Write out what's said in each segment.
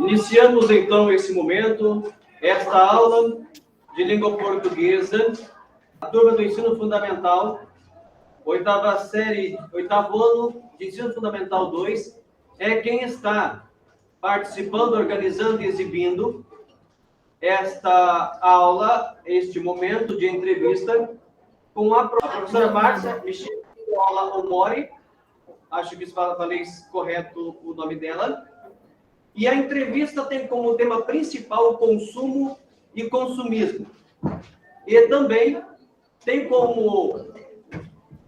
Iniciamos, então, esse momento, esta aula de língua portuguesa, a turma do ensino fundamental, oitava série, oitavo ano de ensino fundamental 2, é quem está participando, organizando e exibindo esta aula, este momento de entrevista, com a professora Márcia Omori, acho que falei correto o nome dela. E a entrevista tem como tema principal o consumo e consumismo. E também tem como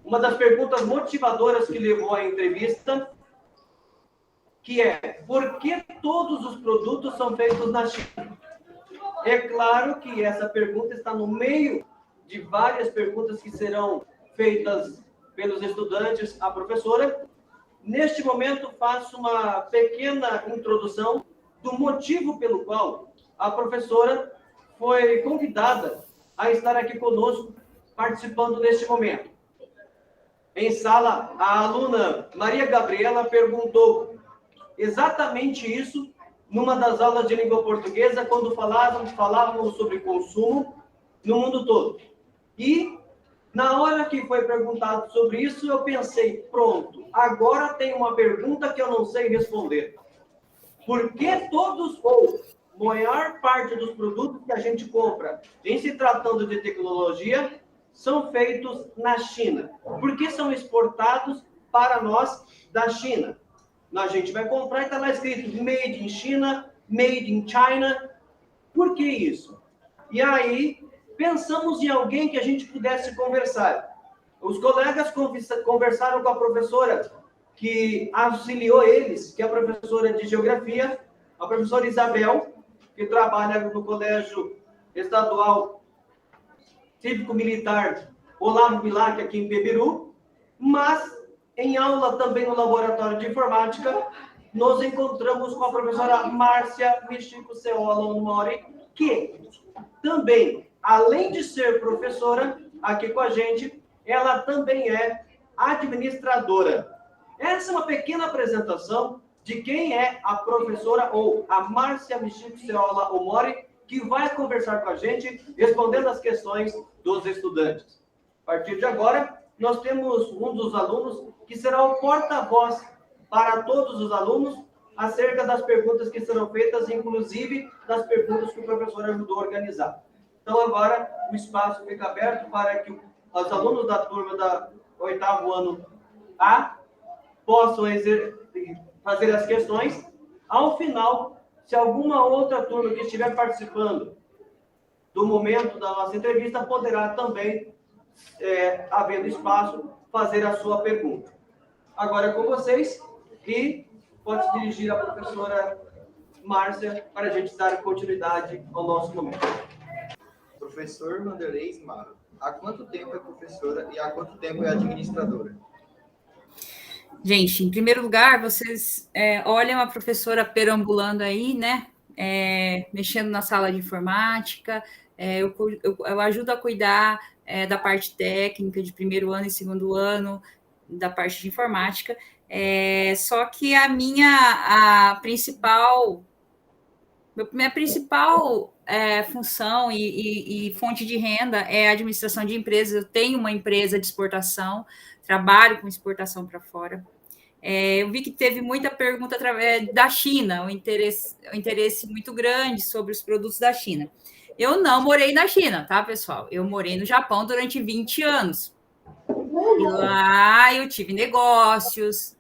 uma das perguntas motivadoras que levou à entrevista, que é: por que todos os produtos são feitos na China? É claro que essa pergunta está no meio de várias perguntas que serão feitas pelos estudantes à professora. Neste momento, faço uma pequena introdução do motivo pelo qual a professora foi convidada a estar aqui conosco, participando neste momento. Em sala, a aluna Maria Gabriela perguntou exatamente isso numa das aulas de língua portuguesa, quando falávamos sobre consumo no mundo todo. E na hora que foi perguntado sobre isso, eu pensei, pronto, agora tem uma pergunta que eu não sei responder. Por que todos, ou maior parte dos produtos que a gente compra, em se tratando de tecnologia, são feitos na China? Por que são exportados para nós da China? A gente vai comprar e está lá escrito Made in China, Made in China. Por que isso? E aí, pensamos em alguém que a gente pudesse conversar. Os colegas conversaram com a professora que auxiliou eles, que é a professora de Geografia, a professora Isabel, que trabalha no Colégio Estadual Cívico-Militar Olavo Bilac, aqui em Pebiru, mas em aula também no Laboratório de Informática, nos encontramos com a professora Márcia Michico Ceola Omori, que também, além de ser professora aqui com a gente, ela também é administradora. Essa é uma pequena apresentação de quem é a professora, ou a Márcia Michico Ceola Omori, que vai conversar com a gente, respondendo as questões dos estudantes. A partir de agora, nós temos um dos alunos que será o porta-voz para todos os alunos acerca das perguntas que serão feitas, inclusive das perguntas que o professor ajudou a organizar. Então, agora, o espaço fica aberto para que os alunos da turma da oitavo ano A possam fazer as questões. Ao final, se alguma outra turma que estiver participando do momento da nossa entrevista, poderá também, havendo espaço, fazer a sua pergunta. Agora é com vocês, e pode se dirigir à professora Márcia para a gente dar continuidade ao nosso momento. Professor Vanderlei Ismaro, há quanto tempo é professora e há quanto tempo é administradora? Gente, em primeiro lugar, vocês olham a professora perambulando aí, né? Mexendo na sala de informática. Eu ajudo a cuidar da parte técnica de primeiro ano e segundo ano, da parte de informática. Só que minha principal função e fonte de renda é a administração de empresas. Eu tenho uma empresa de exportação, trabalho com exportação para fora. Eu vi que teve muita pergunta através da China, um interesse muito grande sobre os produtos da China. Eu não morei na China, tá, pessoal? Eu morei no Japão durante 20 anos. E lá eu tive negócios,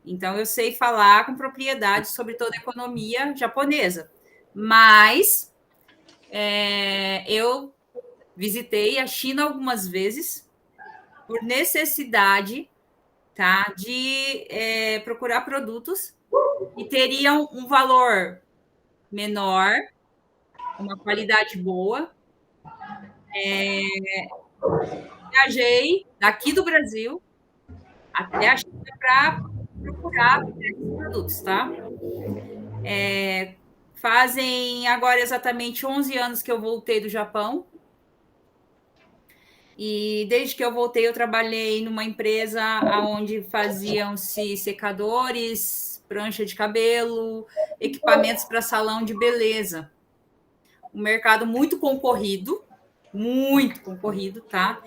então eu sei falar com propriedade sobre toda a economia japonesa. Mas eu visitei a China algumas vezes por necessidade, tá, de procurar produtos que teriam um valor menor, uma qualidade boa. Viajei daqui do Brasil até a China para procurar esses produtos, tá? Fazem agora exatamente 11 anos que eu voltei do Japão. E desde que eu voltei, eu trabalhei numa empresa onde faziam-se secadores prancha de cabelo, equipamentos para salão de beleza. Um mercado muito concorrido, tá?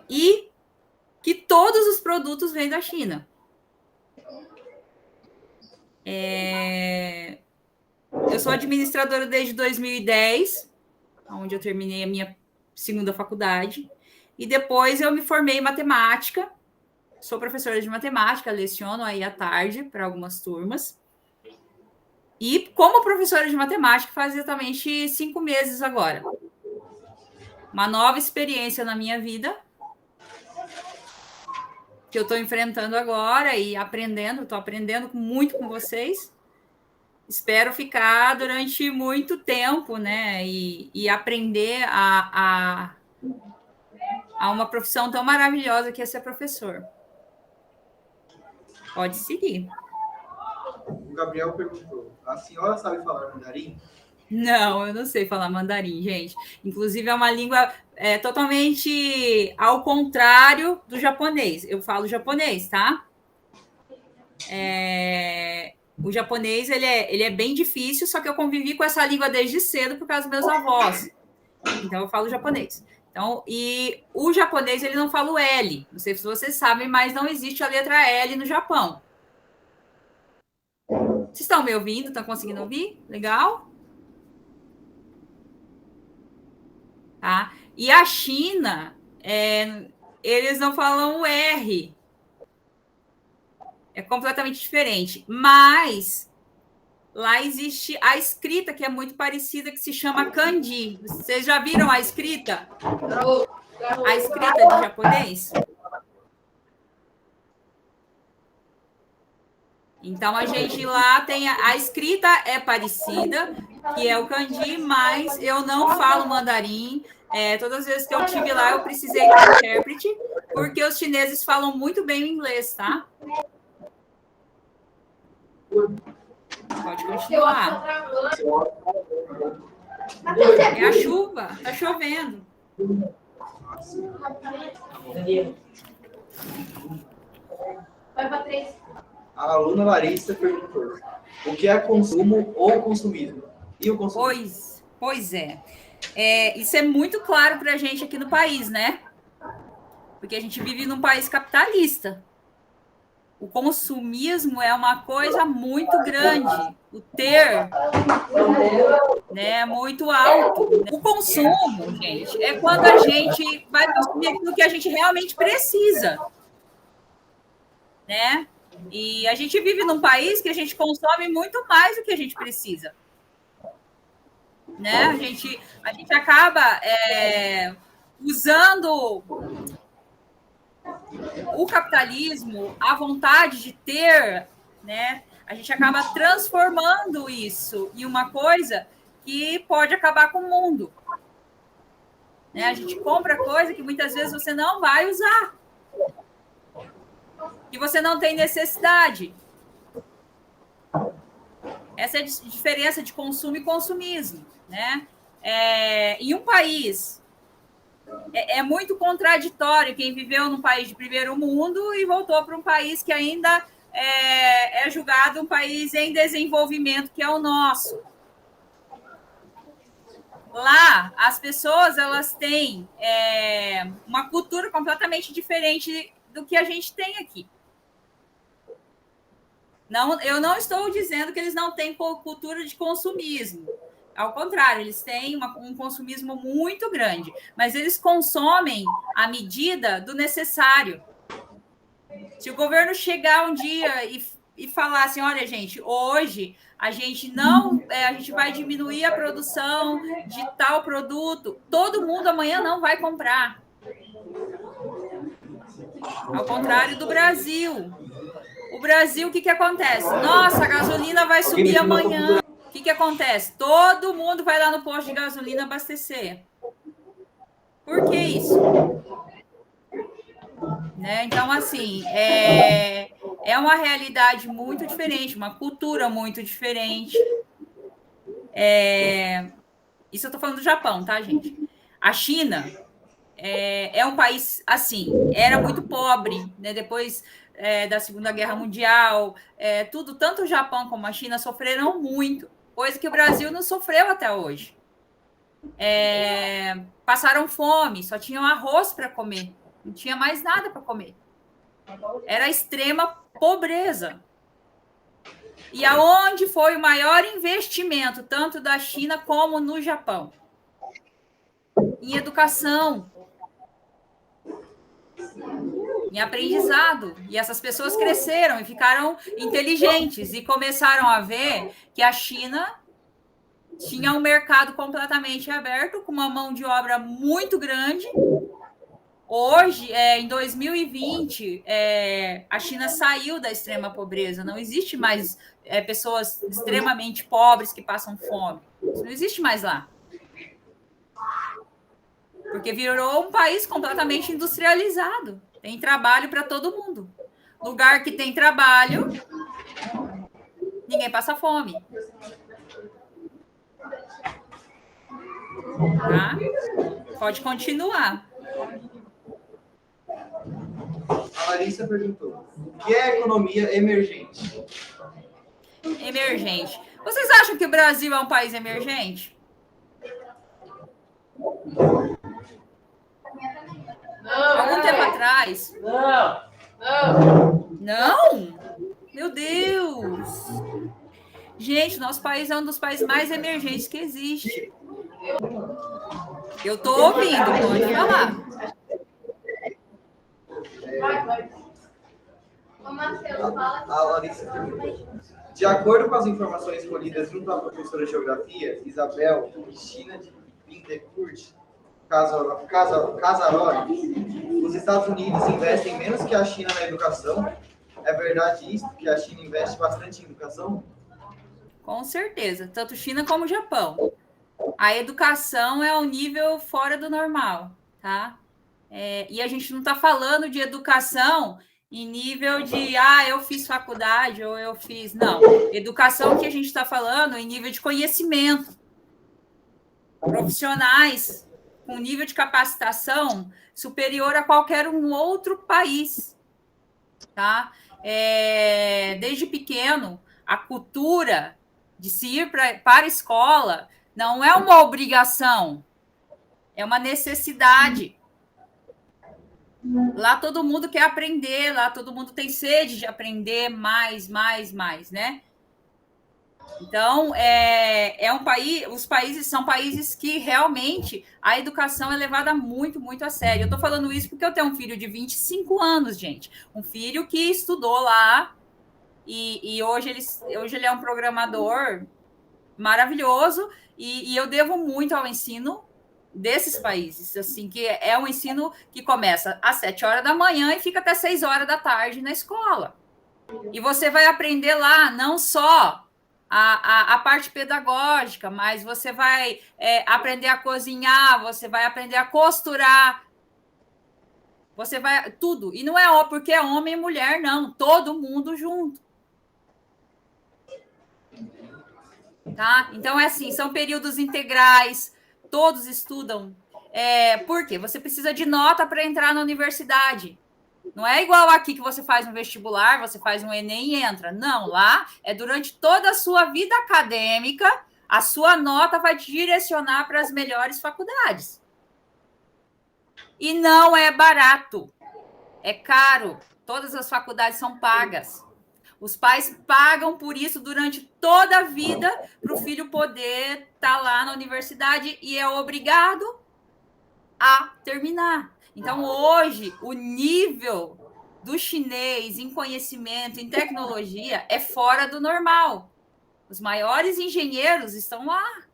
E que todos os produtos vêm da China. Eu sou administradora desde 2010, onde eu terminei a minha segunda faculdade, e depois eu me formei em matemática. Sou professora de matemática, leciono aí à tarde para algumas turmas. E como professora de matemática faz exatamente 5 meses agora. Uma nova experiência na minha vida, que eu estou enfrentando agora e aprendendo, estou aprendendo muito com vocês. Espero ficar durante muito tempo, né? E aprender a uma profissão tão maravilhosa que é ser professor. Pode seguir. O Gabriel perguntou: a senhora sabe falar mandarim? Não, eu não sei falar mandarim, gente. Inclusive, é uma língua totalmente ao contrário do japonês. Eu falo japonês, tá? O japonês, ele é bem difícil, só que eu convivi com essa língua desde cedo por causa dos meus avós. Então, eu falo japonês. Então, e o japonês, ele não fala o L. Não sei se vocês sabem, mas não existe a letra L no Japão. Vocês estão me ouvindo? Estão conseguindo ouvir? Legal? Tá? E a China, eles não falam o R. É completamente diferente. Mas lá existe a escrita, que é muito parecida, que se chama kanji. Vocês já viram a escrita? A escrita de japonês? Então, a gente lá tem... A escrita é parecida, que é o kanji, mas eu não falo mandarim. Todas as vezes que eu estive lá, eu precisei de um intérprete, porque os chineses falam muito bem o inglês, tá? Pode continuar. É a chuva, tá chovendo. Vai para 3. A aluna Larissa perguntou: o que é consumo ou consumismo? E o consumismo? Pois é. Isso é muito claro para a gente aqui no país, né? Porque a gente vive num país capitalista. O consumismo é uma coisa muito grande. O ter, né, é muito alto. O consumo, gente, é quando a gente vai consumir aquilo que a gente realmente precisa, né? E a gente vive num país que a gente consome muito mais do que a gente precisa, né? A gente acaba usando o capitalismo, a vontade de ter, né? A gente acaba transformando isso em uma coisa que pode acabar com o mundo, né? A gente compra coisa que muitas vezes você não vai usar, que você não tem necessidade. Essa é a diferença de consumo e consumismo, né? Em um país é muito contraditório quem viveu num país de primeiro mundo e voltou para um país que ainda é julgado um país em desenvolvimento, que é o nosso. Lá, as pessoas elas têm uma cultura completamente diferente do que a gente tem aqui. Não, eu não estou dizendo que eles não têm cultura de consumismo. Ao contrário, eles têm um consumismo muito grande, mas eles consomem à medida do necessário. Se o governo chegar um dia e falar assim, olha, gente, hoje a gente vai diminuir a produção de tal produto, todo mundo amanhã não vai comprar. Ao contrário do Brasil. O Brasil, o que acontece? Nossa, a gasolina vai subir amanhã. O que acontece? Todo mundo vai lá no posto de gasolina abastecer. Por que isso? Né? Então, assim, é uma realidade muito diferente, uma cultura muito diferente. Isso eu estou falando do Japão, tá, gente? A China é um país, assim, era muito pobre, né? Depois da Segunda Guerra Mundial, tudo, tanto o Japão como a China sofreram muito, coisa que o Brasil não sofreu até hoje. Passaram fome, só tinham arroz para comer, não tinha mais nada para comer. Era extrema pobreza. E aonde foi o maior investimento, tanto da China como no Japão? Em educação, em aprendizado. E essas pessoas cresceram e ficaram inteligentes e começaram a ver que a China tinha um mercado completamente aberto, com uma mão de obra muito grande. Hoje, em 2020, a China saiu da extrema pobreza. Não existe mais pessoas extremamente pobres que passam fome. Isso não existe mais lá. Porque virou um país completamente industrializado. Tem trabalho para todo mundo. Lugar que tem trabalho, ninguém passa fome. Tá? Pode continuar. A Larissa perguntou: o que é economia emergente? Emergente. Vocês acham que o Brasil é um país emergente? Algum tempo atrás? Não? Meu Deus! Gente, nosso país é um dos países mais emergentes que existe. Eu tô ouvindo, pode falar. A Larissa perguntou: de acordo com as informações colhidas junto à professora de geografia, Isabel Cristina de Bindecourt Casaroli, os Estados Unidos investem menos que a China na educação? É verdade isso, que a China investe bastante em educação? Com certeza, tanto China como Japão. A educação é um nível fora do normal, tá? E a gente não está falando de educação em nível de, eu fiz faculdade ou eu fiz... Não, educação que a gente está falando em nível de conhecimento. Profissionais com nível de capacitação superior a qualquer um outro país, tá? Desde pequeno, a cultura de se ir para a escola não é uma obrigação, é uma necessidade. Lá todo mundo quer aprender, lá todo mundo tem sede de aprender mais, né? Então, os países são países que realmente a educação é levada muito, muito a sério. Eu estou falando isso porque eu tenho um filho de 25 anos, gente. Um filho que estudou lá e hoje ele é um programador maravilhoso e eu devo muito ao ensino desses países, assim, que é um ensino que começa às 7 horas da manhã e fica até 6 horas da tarde na escola. E você vai aprender lá não só a parte pedagógica, mas você vai aprender a cozinhar, você vai aprender a costurar, você vai... Tudo. E não é porque é homem e mulher, não. Todo mundo junto. Tá? Então, assim, são períodos integrais, todos estudam. Por quê? Você precisa de nota para entrar na universidade. Não é igual aqui que você faz um vestibular, você faz um Enem e entra. Não, lá é durante toda a sua vida acadêmica, a sua nota vai te direcionar para as melhores faculdades. E não é barato, é caro. Todas as faculdades são pagas. Os pais pagam por isso durante toda a vida para o filho poder estar lá na universidade e é obrigado a terminar. Então, hoje, o nível do chinês em conhecimento, em tecnologia, é fora do normal. Os maiores engenheiros estão lá.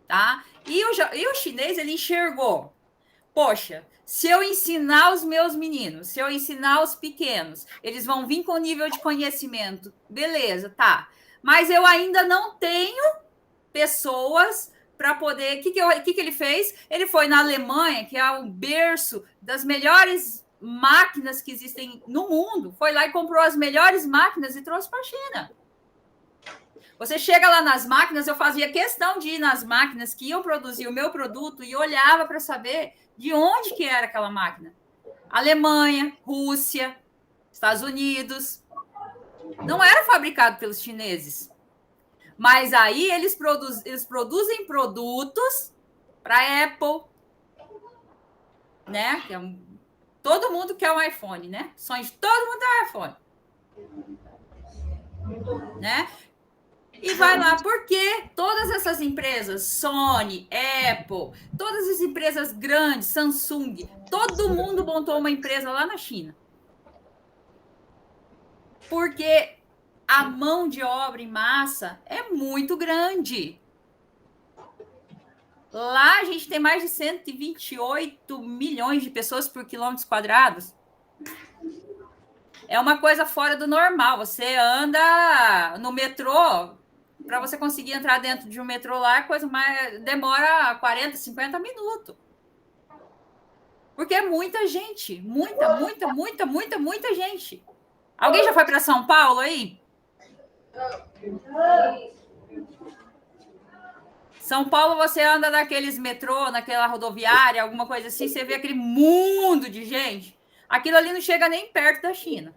Tá? E o chinês, ele enxergou. Poxa, se eu ensinar os meus meninos, se eu ensinar os pequenos, eles vão vir com nível de conhecimento. Beleza, tá. Mas eu ainda não tenho pessoas... para poder... O que ele fez? Ele foi na Alemanha, que é o berço das melhores máquinas que existem no mundo. Foi lá e comprou as melhores máquinas e trouxe para a China. Você chega lá nas máquinas, eu fazia questão de ir nas máquinas que iam produzir o meu produto e olhava para saber de onde que era aquela máquina. Alemanha, Rússia, Estados Unidos. Não era fabricado pelos chineses. Mas aí eles produzem produtos para Apple, né? Todo mundo quer um iPhone, né? Sonho de todo mundo é um iPhone. Né? E vai lá, porque todas essas empresas, Sony, Apple, todas as empresas grandes, Samsung, todo mundo montou uma empresa lá na China. Porque a mão de obra em massa é muito grande. Lá a gente tem mais de 128 milhões de pessoas por quilômetros quadrados. É uma coisa fora do normal. Você anda no metrô, para você conseguir entrar dentro de um metrô lá, a coisa mais demora 40, 50 minutos. Porque é muita gente. Muita gente. Alguém já foi para São Paulo aí? São Paulo, você anda naqueles metrô, naquela rodoviária, alguma coisa assim, você vê aquele mundo de gente. Aquilo ali não chega nem perto da China.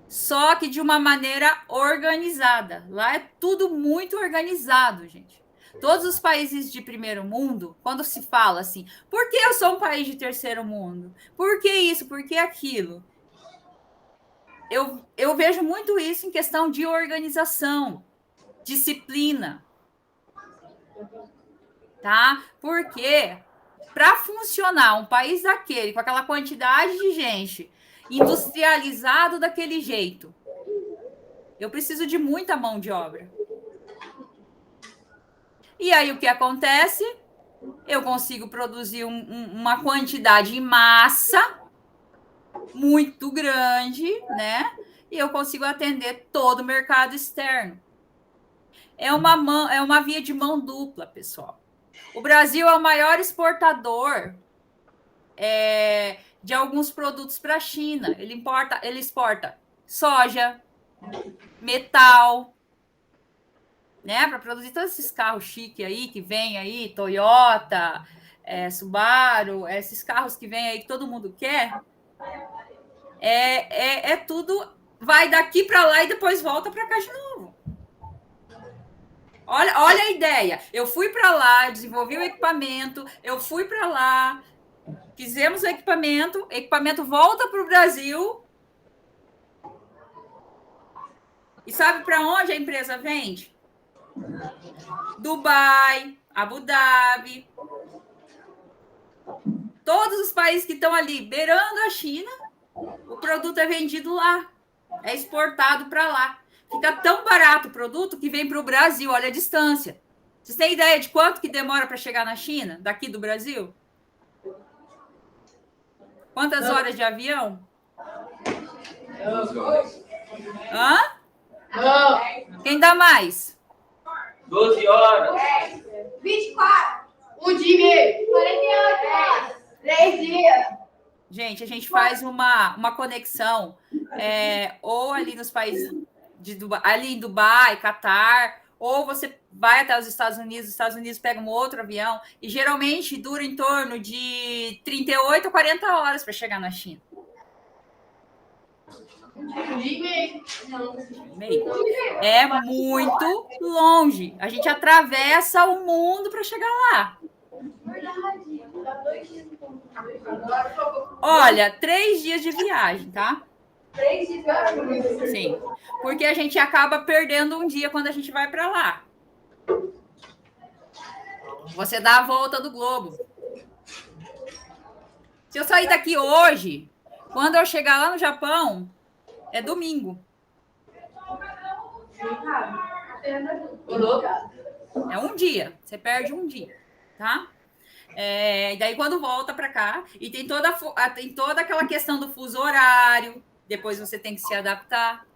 Só que de uma maneira organizada. Lá é tudo muito organizado, gente. Todos os países de primeiro mundo, quando se fala assim, por que eu sou um país de terceiro mundo? Por que isso? Por que aquilo? Eu vejo muito isso em questão de organização, disciplina. Tá? Porque para funcionar um país daquele, com aquela quantidade de gente, industrializado daquele jeito, eu preciso de muita mão de obra. E aí o que acontece? Eu consigo produzir uma quantidade em massa muito grande, né? E eu consigo atender todo o mercado externo. É uma via de mão dupla, pessoal. O Brasil é o maior exportador de alguns produtos para a China. Ele exporta soja, metal, né? Para produzir todos esses carros chiques aí que vem aí, Toyota, Subaru, esses carros que vem aí que todo mundo quer. Tudo vai daqui para lá e depois volta para cá de novo. Olha a ideia. Eu fui para lá, desenvolvi o equipamento, eu fui para lá, fizemos o equipamento volta para o Brasil. E sabe para onde a empresa vende? Dubai, Abu Dhabi. Todos os países que estão ali beirando a China, o produto é vendido lá, é exportado para lá. Fica tão barato o produto que vem para o Brasil, olha a distância. Vocês têm ideia de quanto que demora para chegar na China, daqui do Brasil? Quantas horas de avião? 12 horas. Hã? Quem dá mais? 12 horas. 24. 1 dia e meio. 48 horas. 3 dias. Gente, a gente faz uma conexão ou ali nos países ali em Dubai, Catar, ou você vai até os Estados Unidos pega um outro avião, e geralmente dura em torno de 38 a 40 horas para chegar na China. É muito longe. A gente atravessa o mundo para chegar lá. Olha, 3 dias de viagem, tá? 3 dias de viagem? Sim, porque a gente acaba perdendo um dia quando a gente vai para lá. Você dá a volta do globo. Se eu sair daqui hoje, quando eu chegar lá no Japão, é domingo. É um dia. Você perde um dia, tá? E daí quando volta para cá, e tem toda aquela questão do fuso horário, depois você tem que se adaptar,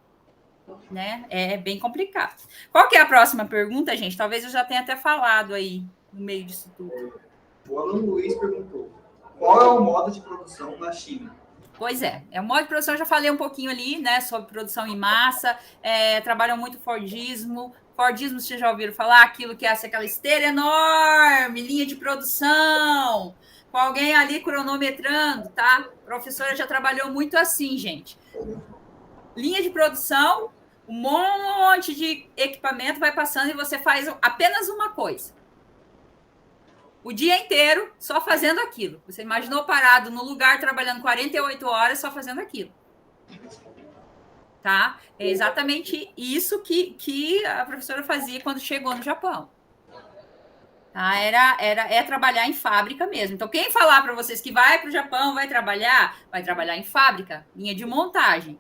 né? É bem complicado. Qual que é a próxima pergunta, gente? Talvez eu já tenha até falado aí no meio disso tudo. O Alan Luiz perguntou: qual é o modo de produção na China? Pois é, o modo de produção eu já falei um pouquinho ali, né, sobre produção em massa, trabalham muito Fordismo. Fordismo, vocês já ouviram falar? Aquilo que é aquela esteira enorme, linha de produção, com alguém ali cronometrando, tá? A professora já trabalhou muito assim, gente. Linha de produção, um monte de equipamento vai passando e você faz apenas uma coisa. O dia inteiro só fazendo aquilo. Você imaginou parado no lugar trabalhando 48 horas só fazendo aquilo. Tá? É exatamente isso que a professora fazia quando chegou no Japão. Tá? É trabalhar em fábrica mesmo. Então, quem falar para vocês que vai para o Japão, vai trabalhar em fábrica, linha de montagem.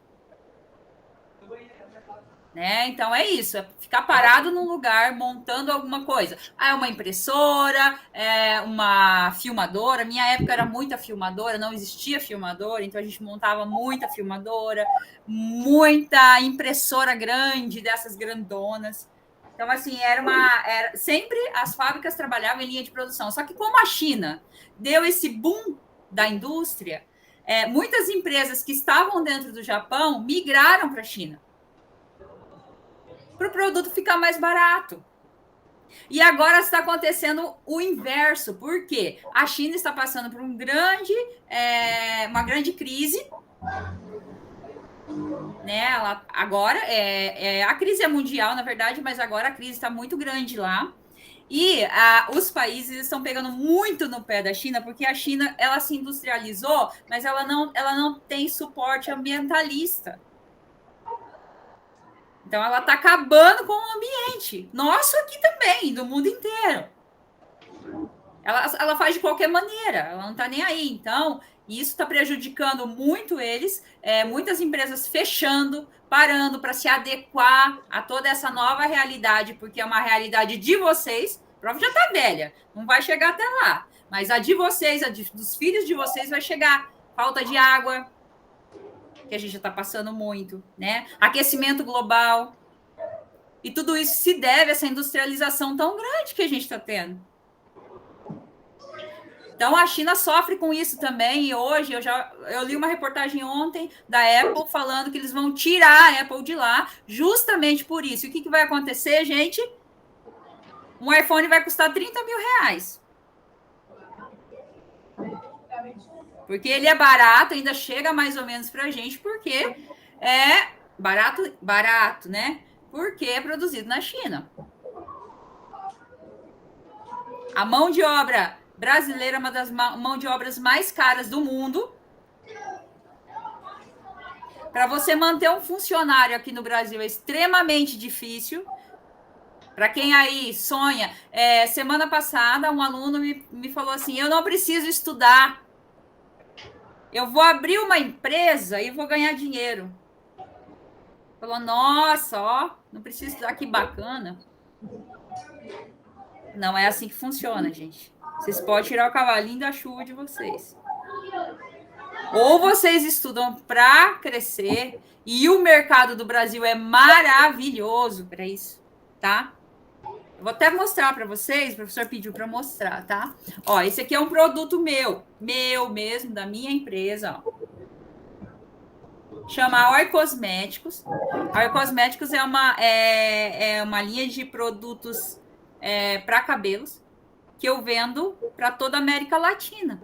Né? Então, é isso. É ficar parado num lugar, montando alguma coisa. É uma impressora, é uma filmadora. Minha época era muita filmadora, não existia filmadora, então a gente montava muita filmadora, muita impressora grande, dessas grandonas. Então, assim, sempre as fábricas trabalhavam em linha de produção. Só que como a China deu esse boom da indústria, muitas empresas que estavam dentro do Japão migraram para a China, para o produto ficar mais barato. E agora está acontecendo o inverso. Por quê? A China está passando por uma grande crise. Né? Agora, a crise é mundial, na verdade, mas agora a crise está muito grande lá. E os países estão pegando muito no pé da China, porque a China ela se industrializou, mas ela não tem suporte ambientalista. Então, ela está acabando com o ambiente. Nosso aqui também, do mundo inteiro. Ela faz de qualquer maneira, ela não está nem aí. Então, isso está prejudicando muito eles. Muitas empresas fechando, parando para se adequar a toda essa nova realidade, porque é uma realidade de vocês. A prova já está velha, não vai chegar até lá. Mas a de vocês, dos filhos de vocês vai chegar. Falta de água, que a gente já está passando muito, né? Aquecimento global. E tudo isso se deve a essa industrialização tão grande que a gente está tendo. Então, a China sofre com isso também. E hoje, eu li uma reportagem ontem da Apple falando que eles vão tirar a Apple de lá justamente por isso. E o que vai acontecer, gente? Um iPhone vai custar 30 mil reais. Porque ele é barato, ainda chega mais ou menos para a gente, porque é barato, né? Porque é produzido na China. A mão de obra brasileira é uma das mãos de obras mais caras do mundo. Para você manter um funcionário aqui no Brasil é extremamente difícil. Para quem aí sonha, semana passada um aluno me falou assim, eu não preciso estudar. Eu vou abrir uma empresa e vou ganhar dinheiro. Falou, nossa, ó, não preciso estudar, que bacana. Não é assim que funciona, gente. Vocês podem tirar o cavalinho da chuva de vocês. Ou vocês estudam para crescer, e o mercado do Brasil é maravilhoso para isso, tá? Eu vou até mostrar para vocês, o professor pediu para mostrar, tá? Ó, esse aqui é um produto meu mesmo, da minha empresa, ó. Chama Oi Cosméticos. Oi Cosméticos é uma linha de produtos para cabelos que eu vendo para toda a América Latina.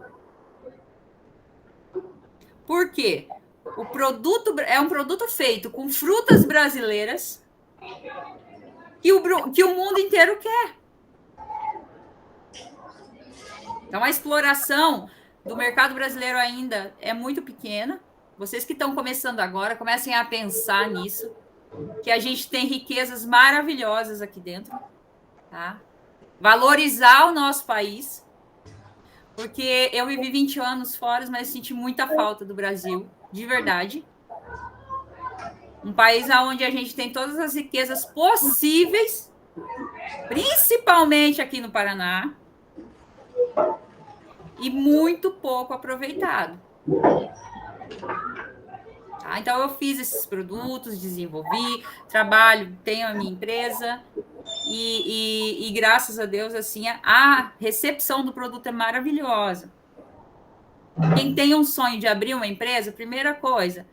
Por quê? O produto é um produto feito com frutas brasileiras que o mundo inteiro quer. Então, a exploração do mercado brasileiro ainda é muito pequena. Vocês que estão começando agora, comecem a pensar nisso, que a gente tem riquezas maravilhosas aqui dentro, tá? Valorizar o nosso país, porque eu vivi 20 anos fora, mas senti muita falta do Brasil, de verdade. Um país onde a gente tem todas as riquezas possíveis, principalmente aqui no Paraná, e muito pouco aproveitado. Tá? Então, eu fiz esses produtos, desenvolvi, trabalho, tenho a minha empresa e graças a Deus, assim, a recepção do produto é maravilhosa. Quem tem um sonho de abrir uma empresa, primeira coisa,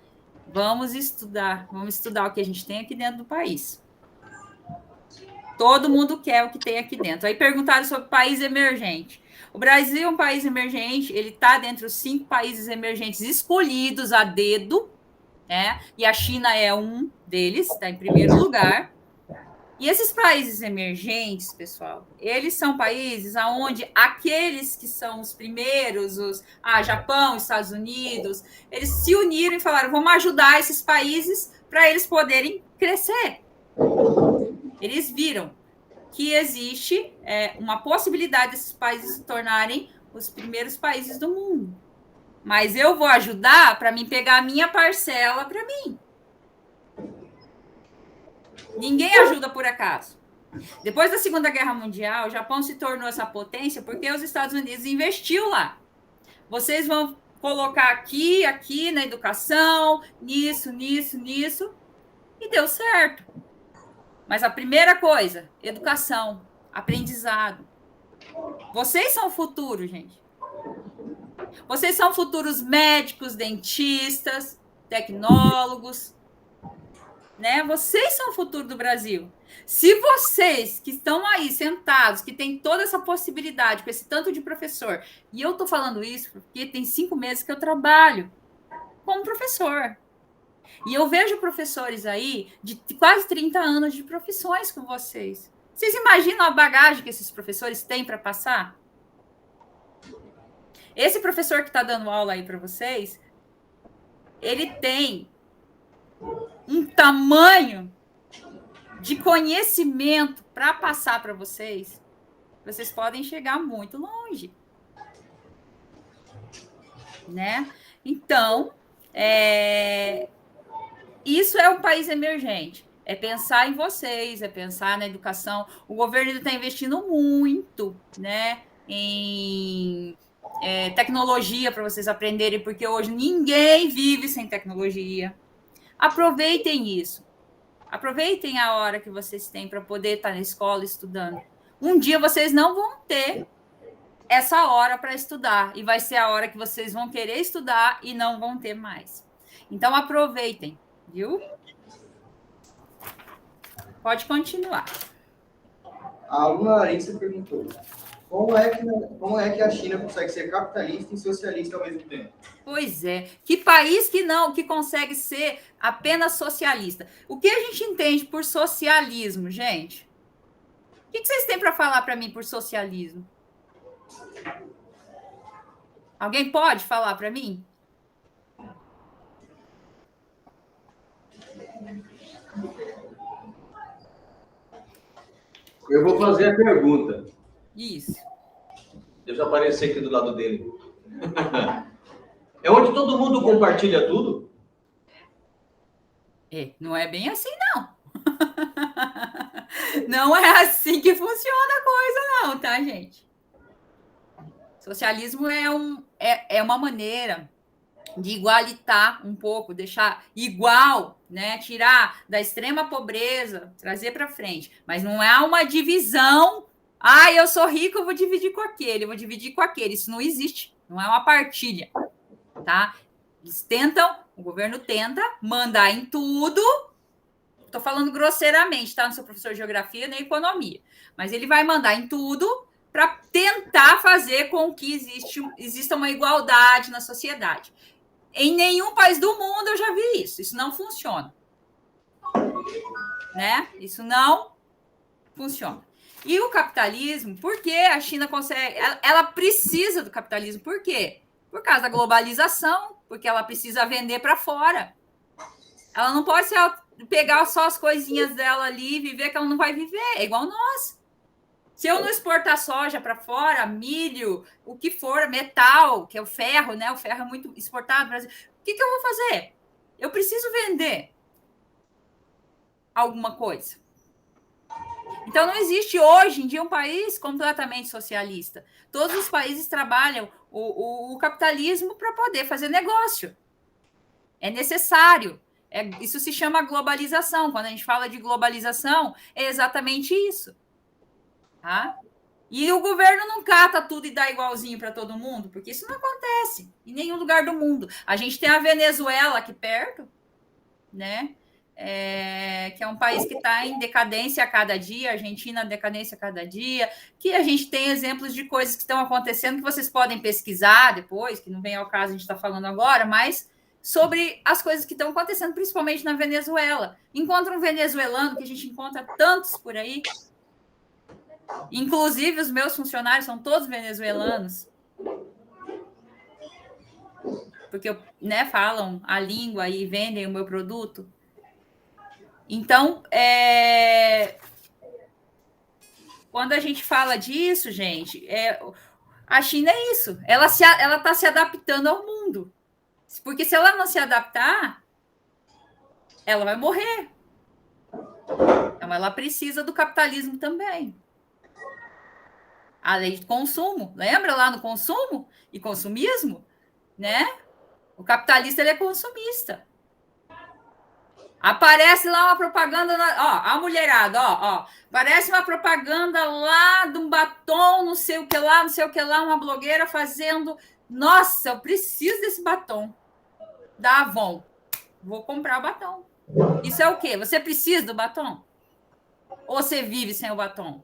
vamos estudar o que a gente tem aqui dentro do país. Todo mundo quer o que tem aqui dentro. Aí perguntaram sobre país emergente. O Brasil é um país emergente, ele está dentre os 5 países emergentes escolhidos a dedo, né? E a China é um deles, está em primeiro lugar. E esses países emergentes, pessoal, eles são países onde aqueles que são os primeiros, Japão, Estados Unidos, eles se uniram e falaram, vamos ajudar esses países para eles poderem crescer. Eles viram que existe uma possibilidade desses países se tornarem os primeiros países do mundo. Mas eu vou ajudar para mim pegar a minha parcela para mim. Ninguém ajuda por acaso. Depois da Segunda Guerra Mundial, o Japão se tornou essa potência porque os Estados Unidos investiu lá. Vocês vão colocar aqui na educação, nisso, e deu certo. Mas a primeira coisa, educação, aprendizado. Vocês são o futuro, gente. Vocês são futuros médicos, dentistas, tecnólogos, né? Vocês são o futuro do Brasil. Se vocês que estão aí sentados, que tem toda essa possibilidade, com esse tanto de professor, e eu estou falando isso porque tem 5 meses que eu trabalho como professor. E eu vejo professores aí de quase 30 anos de profissões com vocês. Vocês imaginam a bagagem que esses professores têm para passar? Esse professor que está dando aula aí para vocês, ele tem um tamanho de conhecimento para passar para vocês. Vocês podem chegar muito longe, né? Então, isso é um país emergente. É pensar em vocês, é pensar na educação. O governo está investindo muito, né, em tecnologia para vocês aprenderem, porque hoje ninguém vive sem tecnologia. Aproveitem isso. Aproveitem a hora que vocês têm para poder estar na escola estudando. Um dia vocês não vão ter essa hora para estudar, e vai ser a hora que vocês vão querer estudar e não vão ter mais. Então, aproveitem, viu? Pode continuar. A aluna Larissa perguntou, como é que a China consegue ser capitalista e socialista ao mesmo tempo? Pois é. Que país que consegue ser apenas socialista? O que a gente entende por socialismo, gente? O que vocês têm para falar para mim por socialismo? Alguém pode falar para mim? Eu vou fazer a pergunta. Isso. Deixa eu aparecer aqui do lado dele. É onde todo mundo compartilha tudo? Não é bem assim, não. Não é assim que funciona a coisa, não, tá, gente? Socialismo é uma maneira de igualitar um pouco, deixar igual, né? Tirar da extrema pobreza, trazer para frente. Mas não é uma divisão. Eu sou rico, eu vou dividir com aquele, eu vou dividir com aquele. Isso não existe. Não é uma partilha, tá? O governo tenta mandar em tudo. Estou falando grosseiramente, tá? Não sou professor de geografia nem economia. Mas ele vai mandar em tudo para tentar fazer com que exista uma igualdade na sociedade. Em nenhum país do mundo eu já vi isso. Isso não funciona. Né? Isso não funciona. E o capitalismo, por que a China consegue... Ela precisa do capitalismo. Por quê? Por causa da globalização, porque ela precisa vender para fora. Ela não pode pegar só as coisinhas dela ali e viver, que ela não vai viver. É igual nós. Se eu não exportar soja para fora, milho, o que for, metal, que é o ferro, né? O ferro é muito exportado no Brasil. O que eu vou fazer? Eu preciso vender alguma coisa. Então, não existe hoje em dia um país completamente socialista. Todos os países trabalham o capitalismo para poder fazer negócio. É necessário. Isso se chama globalização. Quando a gente fala de globalização, é exatamente isso. Tá? E o governo não cata tudo e dá igualzinho para todo mundo, porque isso não acontece em nenhum lugar do mundo. A gente tem a Venezuela aqui perto, né? que é um país que está em decadência a cada dia, a Argentina em decadência a cada dia, que a gente tem exemplos de coisas que estão acontecendo que vocês podem pesquisar depois, que não vem ao caso a gente está falando agora, mas sobre as coisas que estão acontecendo, principalmente na Venezuela. Encontra um venezuelano, que a gente encontra tantos por aí, inclusive os meus funcionários são todos venezuelanos, porque falam a língua e vendem o meu produto. Então, quando a gente fala disso, gente, a China é isso. Ela está se adaptando ao mundo. Porque se ela não se adaptar, ela vai morrer. Então, ela precisa do capitalismo também. A lei de consumo. Lembra lá no consumo e consumismo? Né? O capitalista ele é consumista. Aparece lá uma propaganda, a mulherada, aparece uma propaganda lá de um batom, não sei o que lá, uma blogueira fazendo, nossa, eu preciso desse batom da Avon, vou comprar o batom. Isso é o quê? Você precisa do batom? Ou você vive sem o batom?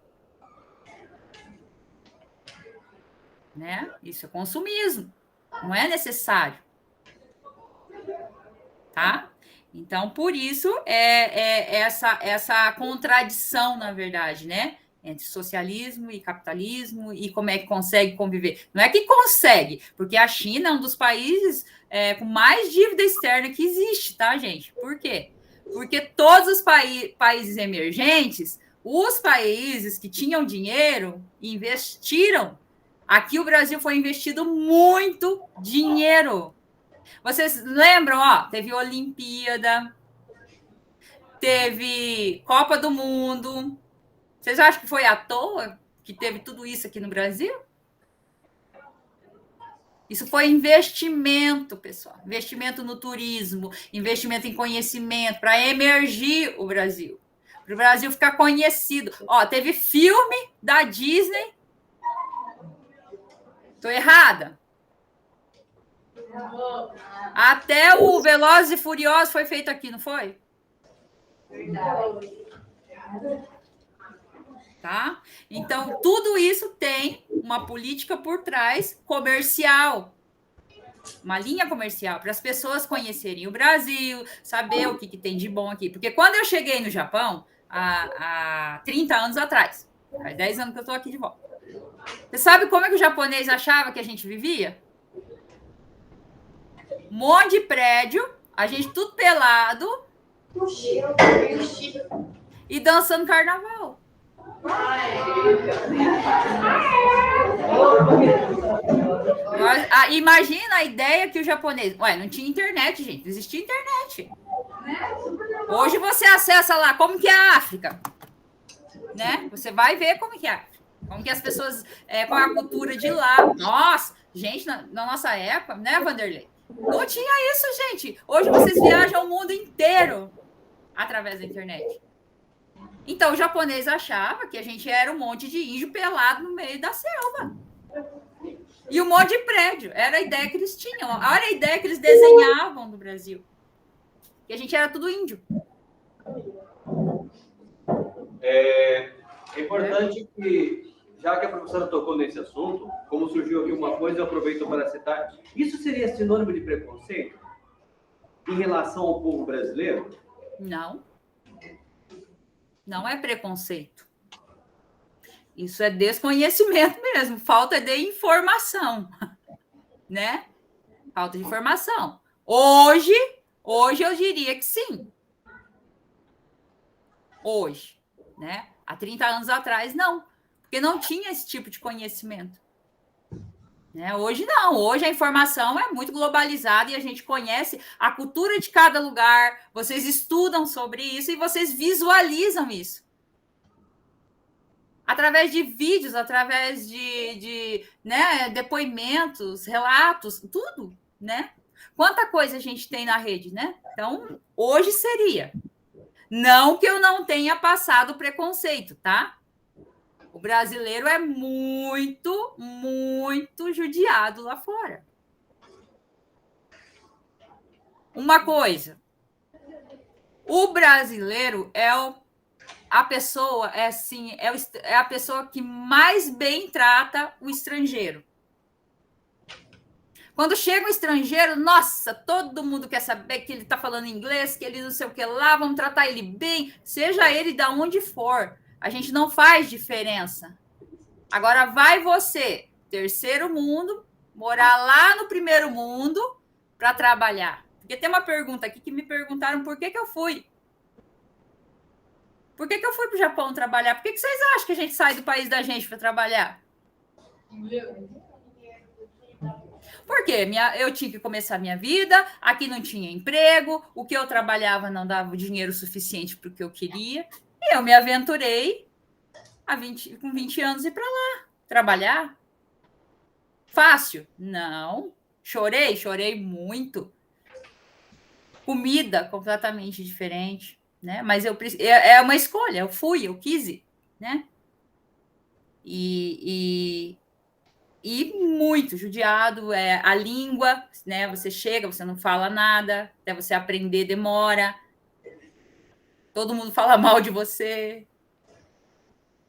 Né? Isso é consumismo, não é necessário. Tá? Então, por isso, essa contradição, na verdade, né? Entre socialismo e capitalismo e como é que consegue conviver. Não é que consegue, porque a China é um dos países com mais dívida externa que existe, tá, gente? Por quê? Porque todos os países emergentes, os países que tinham dinheiro, investiram. Aqui o Brasil foi investido muito dinheiro. Vocês lembram, teve Olimpíada, teve Copa do Mundo. Vocês acham que foi à toa que teve tudo isso aqui no Brasil? Isso foi investimento, pessoal. Investimento no turismo, investimento em conhecimento, para emergir o Brasil. Para o Brasil ficar conhecido. Teve filme da Disney. Estou errada? Até o Velozes e Furiosos foi feito aqui, não foi? Verdade. Tá? Então, tudo isso tem uma política por trás comercial. Uma linha comercial, para as pessoas conhecerem o Brasil, saber o que tem de bom aqui. Porque quando eu cheguei no Japão, há 30 anos atrás, faz 10 anos que eu estou aqui de volta. Você sabe como é que o japonês achava que a gente vivia? Um monte de prédio, a gente tudo pelado e dançando carnaval. Imagina a ideia que o japonês... não tinha internet, gente. Não existia internet. Hoje você acessa lá como que é a África. Né? Você vai ver como que é a África. Como que as pessoas... com a cultura de lá. Nossa, gente, na nossa época, né, Vanderlei? Não tinha isso, gente. Hoje vocês viajam o mundo inteiro através da internet. Então, o japonês achava que a gente era um monte de índio pelado no meio da selva. E um monte de prédio. Era a ideia que eles tinham. Olha a ideia que eles desenhavam do Brasil. Que a gente era tudo índio. É importante que, já que a professora tocou nesse assunto, como surgiu aqui uma coisa, eu aproveito para citar. Isso seria sinônimo de preconceito em relação ao povo brasileiro? Não. Não é preconceito. Isso é desconhecimento mesmo, falta de informação, né? Falta de informação. Hoje eu diria que sim. Hoje, né? Há 30 anos atrás, não. Porque não tinha esse tipo de conhecimento. Né? Hoje não. Hoje a informação é muito globalizada e a gente conhece a cultura de cada lugar. Vocês estudam sobre isso e vocês visualizam isso. Através de vídeos, através de depoimentos, relatos, tudo, né? Quanta coisa a gente tem na rede, né? Então, hoje seria. Não que eu não tenha passado preconceito, tá? O brasileiro é muito, muito judiado lá fora. Uma coisa. O brasileiro a pessoa é a pessoa que mais bem trata o estrangeiro. Quando chega um estrangeiro, nossa, todo mundo quer saber que ele está falando inglês, que ele não sei o que lá, vamos tratar ele bem, seja ele de onde for. A gente não faz diferença. Agora vai você, terceiro mundo, morar lá no primeiro mundo para trabalhar. Porque tem uma pergunta aqui que me perguntaram por que eu fui. Por que eu fui para o Japão trabalhar? Por que vocês acham que a gente sai do país da gente para trabalhar? Porque eu tinha que começar a minha vida, aqui não tinha emprego, o que eu trabalhava não dava o dinheiro suficiente para o que eu queria, e eu me aventurei com 20 anos ir para lá trabalhar. Fácil? Não. Chorei muito. Comida completamente diferente, né? Mas é uma escolha, eu quis ir, né? E muito judiado, a língua, né? Você chega, você não fala nada, até você aprender demora. Todo mundo fala mal de você.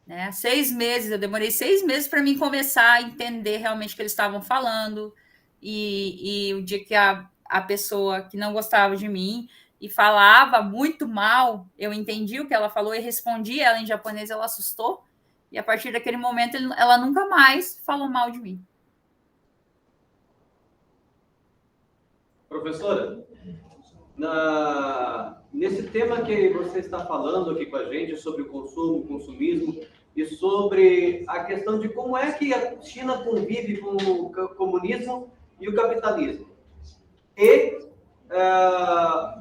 Né? 6 meses, eu demorei 6 meses para mim começar a entender realmente o que eles estavam falando. E o dia que a pessoa que não gostava de mim e falava muito mal, eu entendi o que ela falou e respondi ela em japonês, ela assustou. E a partir daquele momento, ela nunca mais falou mal de mim. Professora, nesse tema que você está falando aqui com a gente, sobre o consumo, o consumismo, e sobre a questão de como é que a China convive com o comunismo e o capitalismo.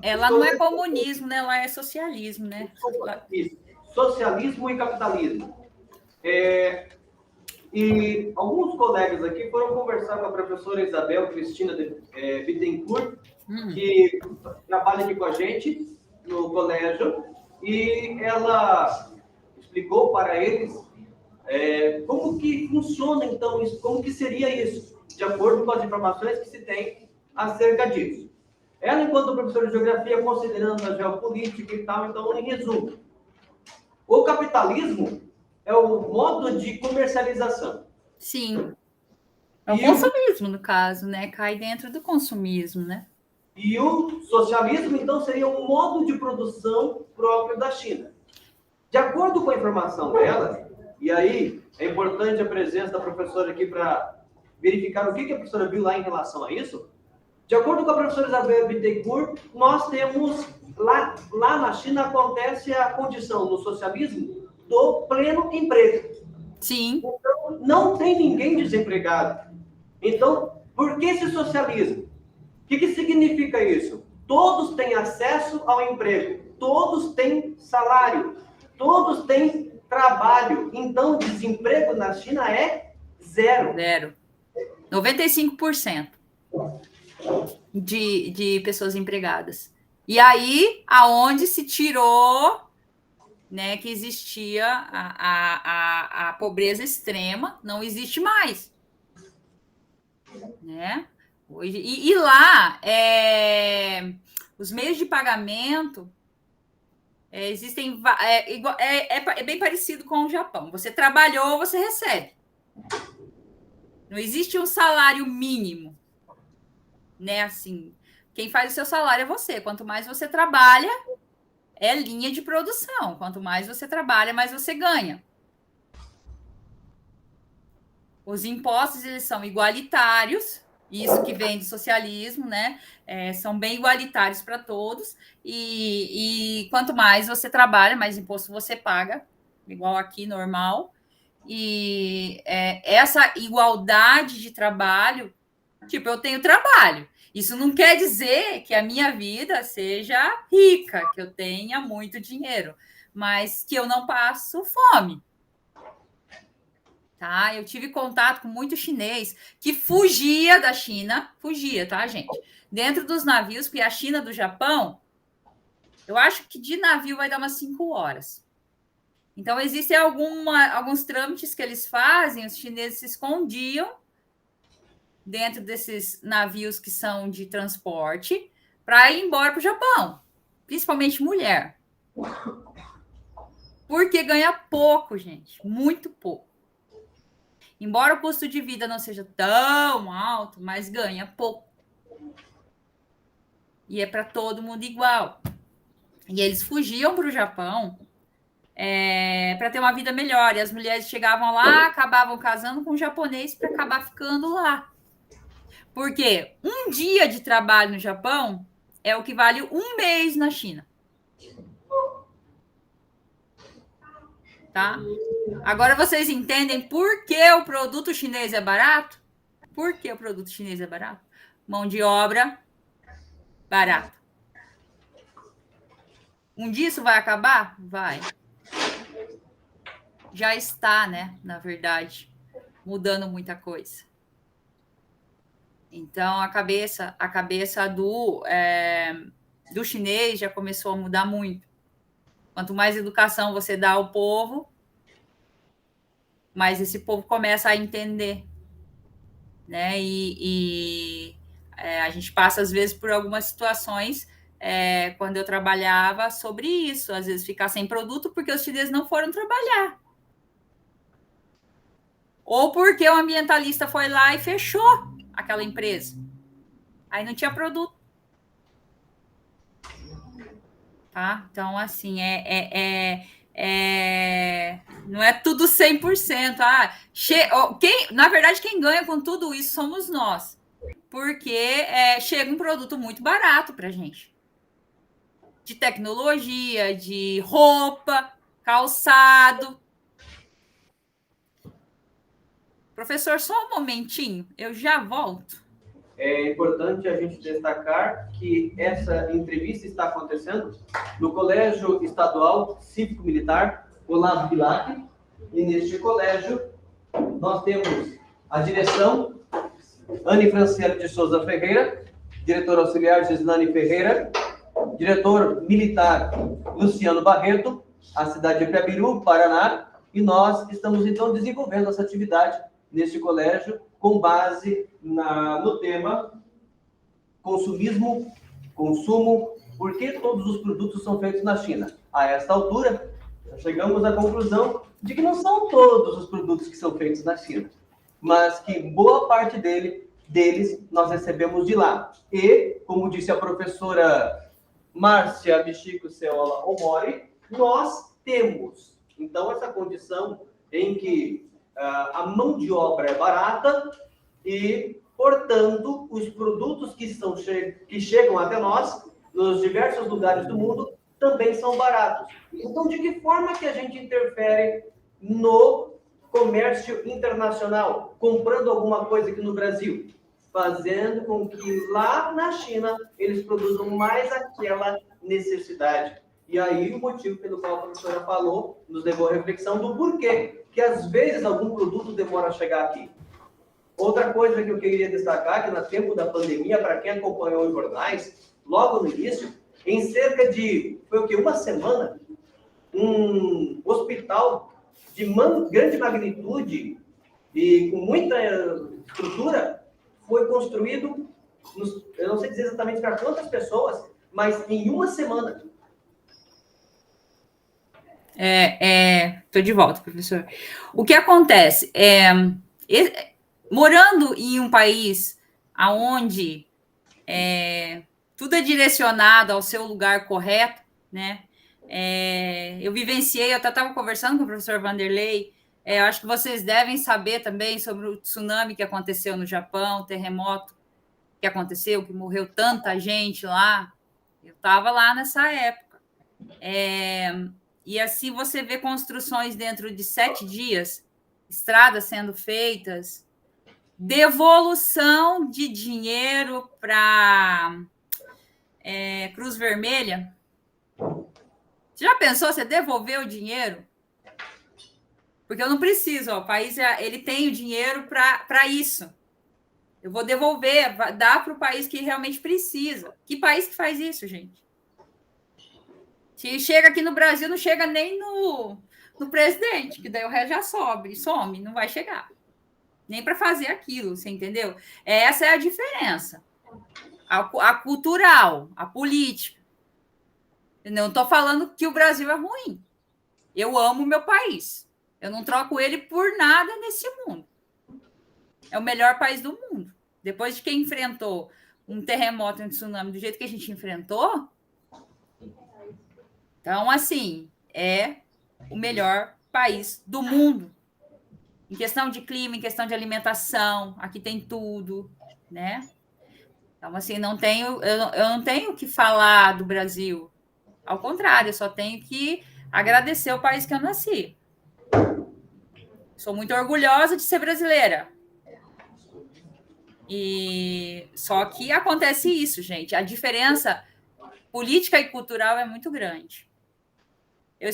Ela não é comunismo, né? Ela é socialismo, né? Isso. Socialismo e capitalismo. E alguns colegas aqui foram conversar com a professora Isabel Cristina Bittencourt, que trabalha aqui com a gente no colégio, e ela explicou para eles como que funciona, então, isso, como que seria isso, de acordo com as informações que se tem acerca disso. Ela, enquanto professora de geografia, considerando a geopolítica e tal, então, em resumo, o capitalismo é o modo de comercialização. Sim. É o consumismo, no caso, né? Cai dentro do consumismo, né? E o socialismo, então, seria um modo de produção próprio da China. De acordo com a informação dela, e aí é importante a presença da professora aqui para verificar o que a professora viu lá em relação a isso. De acordo com a professora Isabel Bittencourt, nós temos, lá na China, acontece a condição no socialismo do pleno emprego. Sim. Então, não tem ninguém desempregado. Então, por que esse socialismo? O que significa isso? Todos têm acesso ao emprego, todos têm salário, todos têm trabalho. Então, desemprego na China é zero. 95% de pessoas empregadas. E aí, aonde se tirou, né, que existia a pobreza extrema, não existe mais. Né? Hoje, e lá, os meios de pagamento existem, é bem parecido com o Japão. Você trabalhou, você recebe. Não existe um salário mínimo, né? Assim, quem faz o seu salário é você. Quanto mais você trabalha, é linha de produção. Quanto mais você trabalha, mais você ganha. Os impostos, eles são igualitários. Isso que vem do socialismo, né? São bem igualitários para todos. E quanto mais você trabalha, mais imposto você paga, igual aqui, normal. E essa igualdade de trabalho, tipo, eu tenho trabalho. Isso não quer dizer que a minha vida seja rica, que eu tenha muito dinheiro, mas que eu não passo fome. Tá? Eu tive contato com muito chinês que fugia da China, tá, gente? Dentro dos navios, porque a China do Japão, eu acho que de navio vai dar umas 5 horas. Então, existem alguns trâmites que eles fazem, os chineses se escondiam dentro desses navios que são de transporte para ir embora para o Japão. principalmente mulher. Porque ganha pouco, gente, muito pouco. Embora o custo de vida não seja tão alto, mas ganha pouco. E é para todo mundo igual. E eles fugiam para o Japão para ter uma vida melhor. E as mulheres chegavam lá, acabavam casando com um japonês para acabar ficando lá. Porque um dia de trabalho no Japão é o que vale um mês na China. Tá? Agora vocês entendem por que o produto chinês é barato? Por que o produto chinês é barato? Mão de obra barata. Um dia isso vai acabar? Vai. Já está, né? Na verdade, mudando muita coisa. Então, a cabeça do chinês já começou a mudar muito. Quanto mais educação você dá ao povo, mais esse povo começa a entender. Né? A gente passa, às vezes, por algumas situações, quando eu trabalhava, sobre isso. Às vezes, ficar sem produto porque os chineses não foram trabalhar. Ou porque o ambientalista foi lá e fechou aquela empresa. Aí não tinha produto. Tá? Então, assim, não é tudo 100%. Na verdade, quem ganha com tudo isso somos nós. Porque chega um produto muito barato para a gente. De tecnologia, de roupa, calçado. Professor, só um momentinho, eu já volto. É importante a gente destacar que essa entrevista está acontecendo no Colégio Estadual Cívico-Militar Olavo Bilac, e neste colégio nós temos a direção Anne Franciele de Souza Ferreira, diretor auxiliar Gislane Ferreira, diretor militar Luciano Barreto, a cidade de Piabiru, Paraná, e nós estamos então desenvolvendo essa atividade neste colégio com base no tema consumismo, consumo, por que todos os produtos são feitos na China. A esta altura, chegamos à conclusão de que não são todos os produtos que são feitos na China, mas que boa parte deles nós recebemos de lá. E, como disse a professora Márcia Michiko Seola Omori, nós temos, então, essa condição em que a mão de obra é barata e, portanto, os produtos que chegam até nós, nos diversos lugares do mundo, também são baratos. Então, de que forma que a gente interfere no comércio internacional, comprando alguma coisa aqui no Brasil? Fazendo com que lá na China eles produzam mais aquela necessidade. E aí o motivo pelo qual a professora falou nos levou à reflexão do porquê que às vezes algum produto demora a chegar aqui. Outra coisa que eu queria destacar, que no tempo da pandemia, para quem acompanhou os jornais, logo no início, em cerca de, uma semana, um hospital de grande magnitude e com muita estrutura foi construído, eu não sei dizer exatamente para quantas pessoas, mas em uma semana. Estou de volta, professor. O que acontece? Morando em um país onde tudo é direcionado ao seu lugar correto, né? Eu vivenciei, eu até estava conversando com o professor Vanderlei, eu acho que vocês devem saber também sobre o tsunami que aconteceu no Japão, o terremoto que aconteceu, que morreu tanta gente lá. Eu estava lá nessa época. E assim você vê construções dentro de 7 dias, estradas sendo feitas, devolução de dinheiro para Cruz Vermelha. Você já pensou você devolver o dinheiro? Porque eu não preciso, o país ele tem o dinheiro para isso. Eu vou devolver, dar para o país que realmente precisa. Que país que faz isso, gente? Se chega aqui no Brasil, não chega nem no presidente, que daí o resto já some, não vai chegar. Nem para fazer aquilo, você entendeu? Essa é a diferença. A cultural, a política. Eu não estou falando que o Brasil é ruim. Eu amo o meu país. Eu não troco ele por nada nesse mundo. É o melhor país do mundo. Depois de que enfrentou um terremoto e um tsunami do jeito que a gente enfrentou, então, assim, é o melhor país do mundo. Em questão de clima, em questão de alimentação, aqui tem tudo, né? Então, assim, eu não tenho o que falar do Brasil. Ao contrário, eu só tenho que agradecer o país que eu nasci. Sou muito orgulhosa de ser brasileira. E só que acontece isso, gente. A diferença política e cultural é muito grande. Eu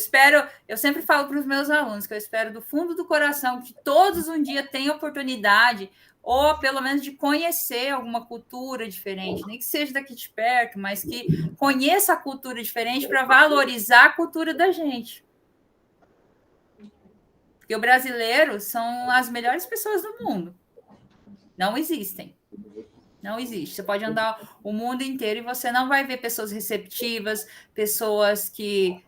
sempre falo para os meus alunos que eu espero do fundo do coração que todos um dia tenham oportunidade, ou pelo menos de conhecer alguma cultura diferente, nem que seja daqui de perto, mas que conheça a cultura diferente para valorizar a cultura da gente. Porque os brasileiros são as melhores pessoas do mundo. Não existem. Não existe. Você pode andar o mundo inteiro e você não vai ver pessoas receptivas, pessoas que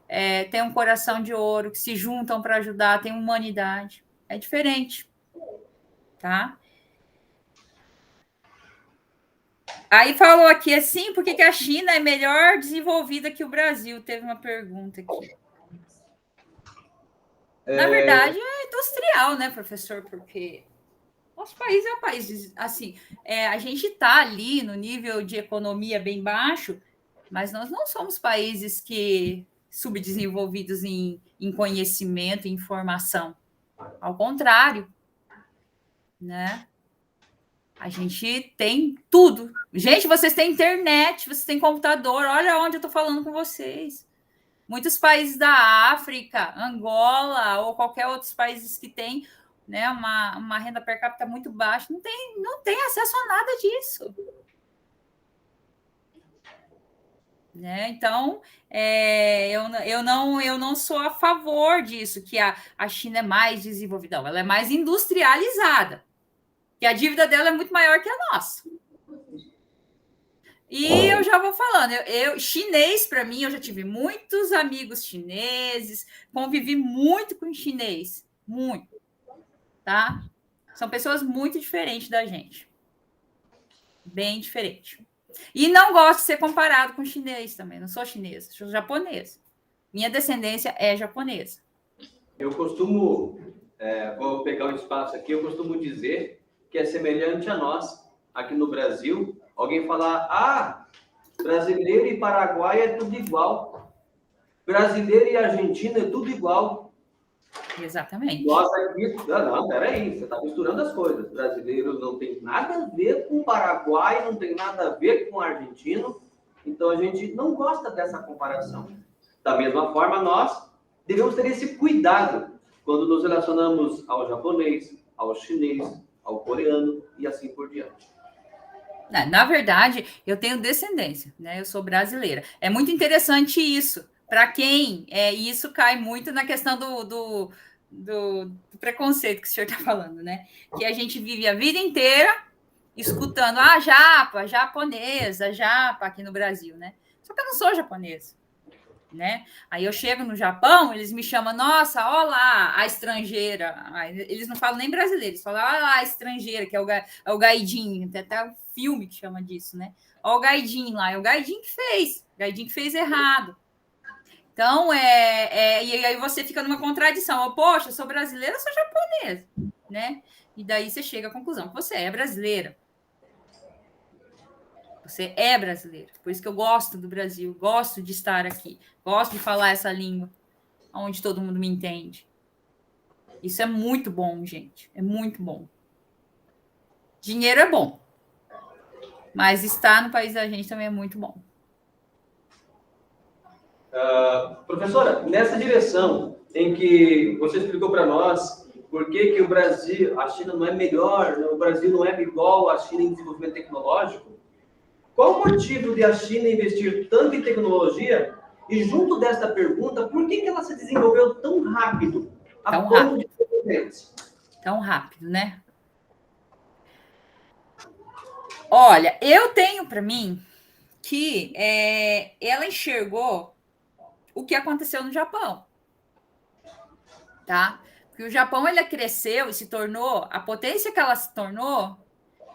têm um coração de ouro, que se juntam para ajudar, têm humanidade. É diferente, tá? Aí falou aqui assim, por que a China é melhor desenvolvida que o Brasil? Teve uma pergunta aqui. Na verdade, é industrial, né, professor? Porque nosso país é um país, assim, a gente está ali no nível de economia bem baixo, mas nós não somos países que subdesenvolvidos em conhecimento e informação. Ao contrário, né? A gente tem tudo. Gente, vocês têm internet, vocês têm computador, olha onde eu estou falando com vocês. Muitos países da África, Angola ou qualquer outros países que têm, né, uma renda per capita muito baixa, não tem acesso a nada disso. Né? Então, eu não sou a favor disso, que a China é mais desenvolvida, não, ela é mais industrializada, que a dívida dela é muito maior que a nossa. E eu já vou falando, chinês, para mim, eu já tive muitos amigos chineses, convivi muito com chinês, muito, tá? São pessoas muito diferentes da gente. Bem diferente. E não gosto de ser comparado com chinês também, não sou chinesa, sou japonesa. Minha descendência é japonesa. Eu costumo, vou pegar um espaço aqui, eu costumo dizer que é semelhante a nós, aqui no Brasil, alguém falar, brasileiro e Paraguai é tudo igual. Brasileiro e Argentina é tudo igual. Exatamente. Nossa, aqui, não, peraí, você está misturando as coisas. Brasileiro não tem nada a ver com Paraguai, não tem nada a ver com argentino, então a gente não gosta dessa comparação. Da mesma forma, nós devemos ter esse cuidado quando nos relacionamos ao japonês, ao chinês, ao coreano e assim por diante. Na verdade, eu tenho descendência, né? Eu sou brasileira. É muito interessante isso. Para quem isso cai muito na questão do preconceito que o senhor está falando, né? Que a gente vive a vida inteira escutando japonesa, japa aqui no Brasil, né? Só que eu não sou japonesa, né? Aí eu chego no Japão, eles me chamam, nossa, olá, a estrangeira. Eles não falam nem brasileiro, eles falam, olá, a estrangeira, que é o gaidinho, tem até um filme que chama disso, né? Olha o gaidinho lá, é o gaidinho que fez errado. Então, e aí você fica numa contradição, poxa, eu sou brasileira, eu sou japonesa, né? E daí você chega à conclusão que você é brasileira. Você é brasileiro. Por isso que eu gosto do Brasil, gosto de estar aqui, gosto de falar essa língua, onde todo mundo me entende. Isso é muito bom, gente. É muito bom. Dinheiro é bom. Mas estar no país da gente também é muito bom. Professora, nessa direção em que você explicou para nós por que o Brasil, a China não é melhor, o Brasil não é igual à China em desenvolvimento tecnológico, qual o motivo de a China investir tanto em tecnologia? E junto desta pergunta, por que ela se desenvolveu tão rápido? Tão rápido, né? Olha, eu tenho para mim que ela enxergou o que aconteceu no Japão. Tá? Porque o Japão ele cresceu e se tornou a potência que ela se tornou,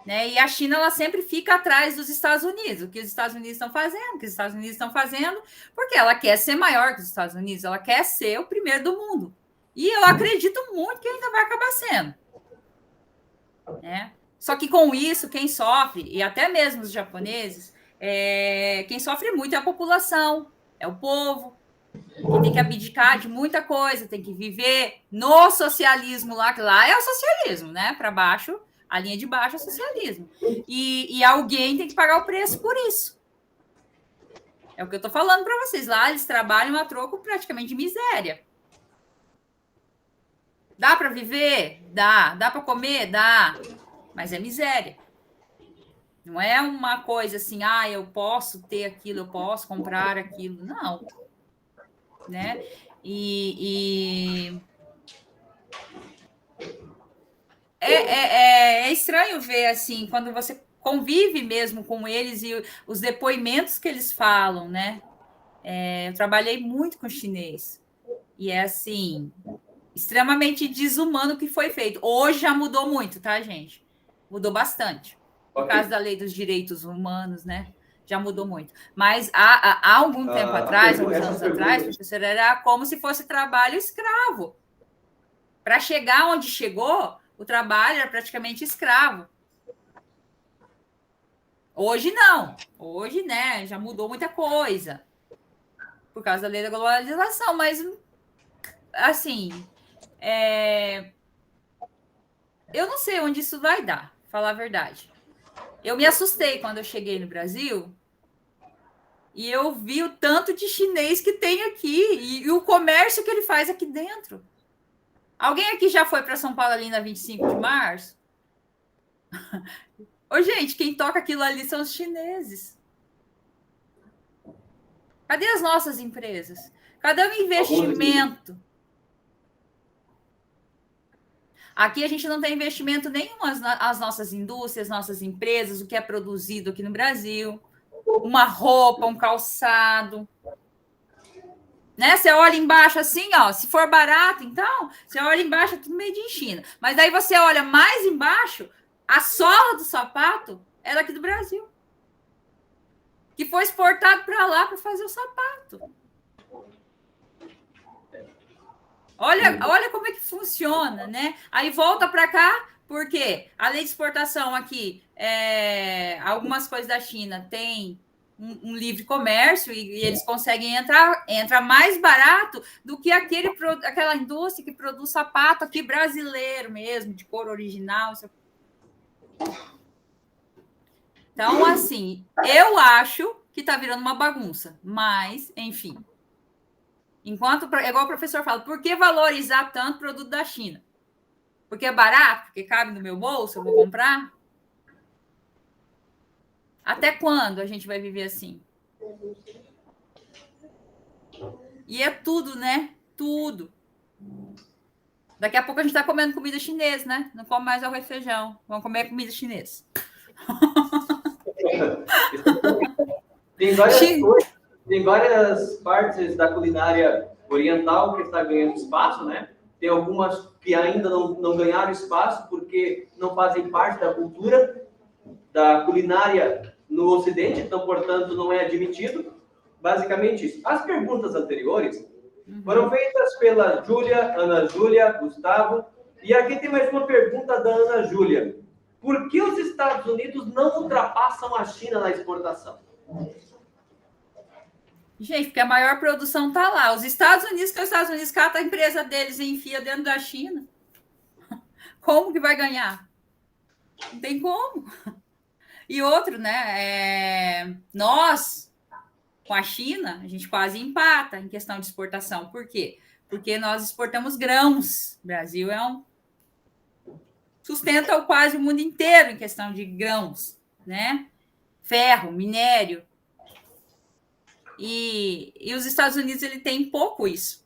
né? E a China ela sempre fica atrás dos Estados Unidos. O que os Estados Unidos estão fazendo, porque ela quer ser maior que os Estados Unidos, ela quer ser o primeiro do mundo. E eu acredito muito que ainda vai acabar sendo. Né? Só que com isso, quem sofre, e até mesmo os japoneses, quem sofre muito é a população, é o povo, que tem que abdicar de muita coisa, tem que viver no socialismo lá, que lá é o socialismo, né? Para baixo, a linha de baixo é o socialismo. E alguém tem que pagar o preço por isso. É o que eu estou falando para vocês. Lá eles trabalham a troco praticamente de miséria. Dá para viver? Dá. Dá para comer? Dá. Mas é miséria. Não é uma coisa assim, eu posso ter aquilo, eu posso comprar aquilo. Não. Né? É estranho ver assim, quando você convive mesmo com eles e os depoimentos que eles falam, né? Eu trabalhei muito com chinês e é assim, extremamente desumano o que foi feito. Hoje já mudou muito, tá, gente? Mudou bastante. Por causa da lei dos direitos humanos, né? Já mudou muito. Mas há algum tempo atrás, alguns anos atrás, professor, era como se fosse trabalho escravo. Para chegar onde chegou, o trabalho era praticamente escravo. Hoje não. Hoje, né, já mudou muita coisa. Por causa da lei da globalização. Mas, assim, eu não sei onde isso vai dar, falar a verdade. Eu me assustei quando eu cheguei no Brasil e eu vi o tanto de chinês que tem aqui e o comércio que ele faz aqui dentro. Alguém aqui já foi para São Paulo ali na 25 de março? Ô, gente, quem toca aquilo ali são os chineses. Cadê as nossas empresas? Cadê o investimento? Aqui a gente não tem investimento nenhum as nossas indústrias, nossas empresas, o que é produzido aqui no Brasil. Uma roupa, um calçado. Né? Você olha embaixo assim, ó, se for barato, então, você olha embaixo, é tudo made in China. Mas daí você olha mais embaixo, a sola do sapato é daqui do Brasil. Que foi exportado para lá para fazer o sapato. Olha como é que funciona, né? Aí volta para cá, porque a lei de exportação aqui, algumas coisas da China tem um livre comércio e eles conseguem entrar mais barato do que aquela indústria que produz sapato aqui brasileiro mesmo, de cor original. Então, assim, eu acho que está virando uma bagunça, mas, enfim. Igual o professor fala, por que valorizar tanto o produto da China? Porque é barato? Porque cabe no meu bolso, eu vou comprar? Até quando a gente vai viver assim? E é tudo, né? Tudo. Daqui a pouco a gente está comendo comida chinesa, né? Não come mais arroz e feijão. Vamos comer comida chinesa. Tem várias partes da culinária oriental que está ganhando espaço, né? Tem algumas que ainda não ganharam espaço porque não fazem parte da cultura da culinária no Ocidente, então, portanto, não é admitido. Basicamente isso. As perguntas anteriores foram feitas pela Júlia, Ana Júlia, Gustavo, e aqui tem mais uma pergunta da Ana Júlia. Por que os Estados Unidos não ultrapassam a China na exportação? Gente, porque a maior produção está lá. Os Estados Unidos cata a empresa deles e enfia dentro da China. Como que vai ganhar? Não tem como. E outro, né? Nós, com a China, a gente quase empata em questão de exportação. Por quê? Porque nós exportamos grãos. O Brasil sustenta quase o mundo inteiro em questão de grãos, né? Ferro, minério. E os Estados Unidos, ele tem pouco isso.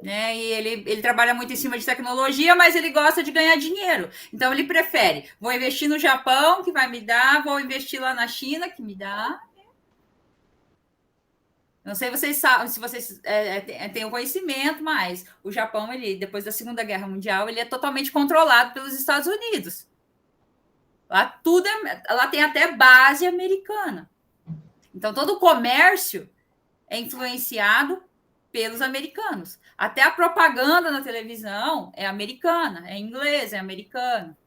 Né? E ele trabalha muito em cima de tecnologia, mas ele gosta de ganhar dinheiro. Então, ele prefere, vou investir no Japão, que vai me dar, vou investir lá na China, que me dá. Não sei vocês sabem, se vocês têm o conhecimento, mas o Japão, ele, depois da Segunda Guerra Mundial, ele é totalmente controlado pelos Estados Unidos. Lá tem até base americana. Então, todo o comércio é influenciado pelos americanos. Até a propaganda na televisão é americana, é inglês, é americana.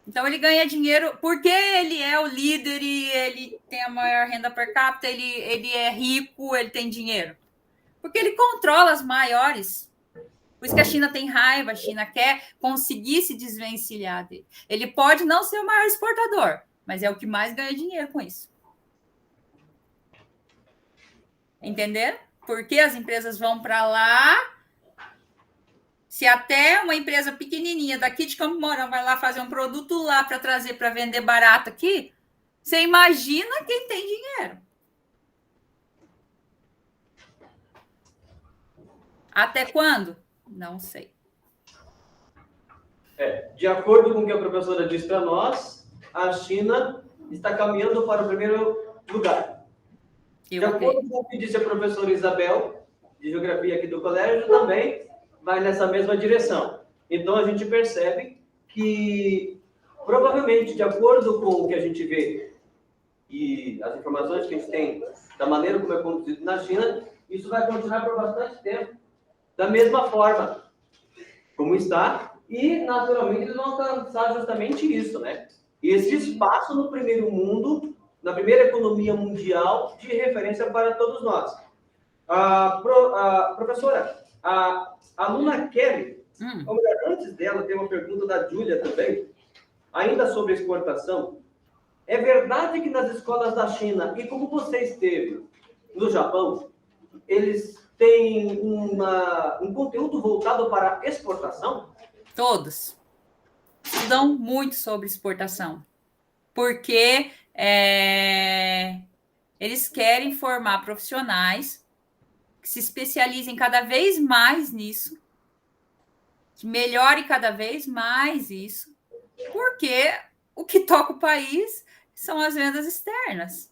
Então, ele ganha dinheiro porque ele é o líder e ele tem a maior renda per capita, ele é rico, ele tem dinheiro. Porque ele controla as maiores. Por isso que a China tem raiva, a China quer conseguir se desvencilhar dele. Ele pode não ser o maior exportador, mas é o que mais ganha dinheiro com isso. Entenderam? Porque as empresas vão para lá. Se até uma empresa pequenininha daqui de Campo Mourão vai lá fazer um produto lá para trazer para vender barato aqui, você imagina quem tem dinheiro. Até quando? Não sei. De acordo com o que a professora disse para nós, a China está caminhando para o primeiro lugar. De acordo com o que disse a professora Isabel, de Geografia aqui do colégio, também vai nessa mesma direção. Então, a gente percebe que, provavelmente, de acordo com o que a gente vê e as informações que a gente tem da maneira como é conduzido na China, isso vai continuar por bastante tempo, da mesma forma como está, e, naturalmente, eles vão alcançar justamente isso, né? Esse espaço no primeiro mundo, na primeira economia mundial, de referência para todos nós. Professora, a aluna Kelly, ou melhor, antes dela, tem uma pergunta da Júlia também, ainda sobre exportação. É verdade que nas escolas da China, e como você esteve no Japão, eles têm um conteúdo voltado para exportação? Todos estudam muito sobre exportação, porque eles querem formar profissionais que se especializem cada vez mais nisso, que melhore cada vez mais isso, porque o que toca o país são as vendas externas.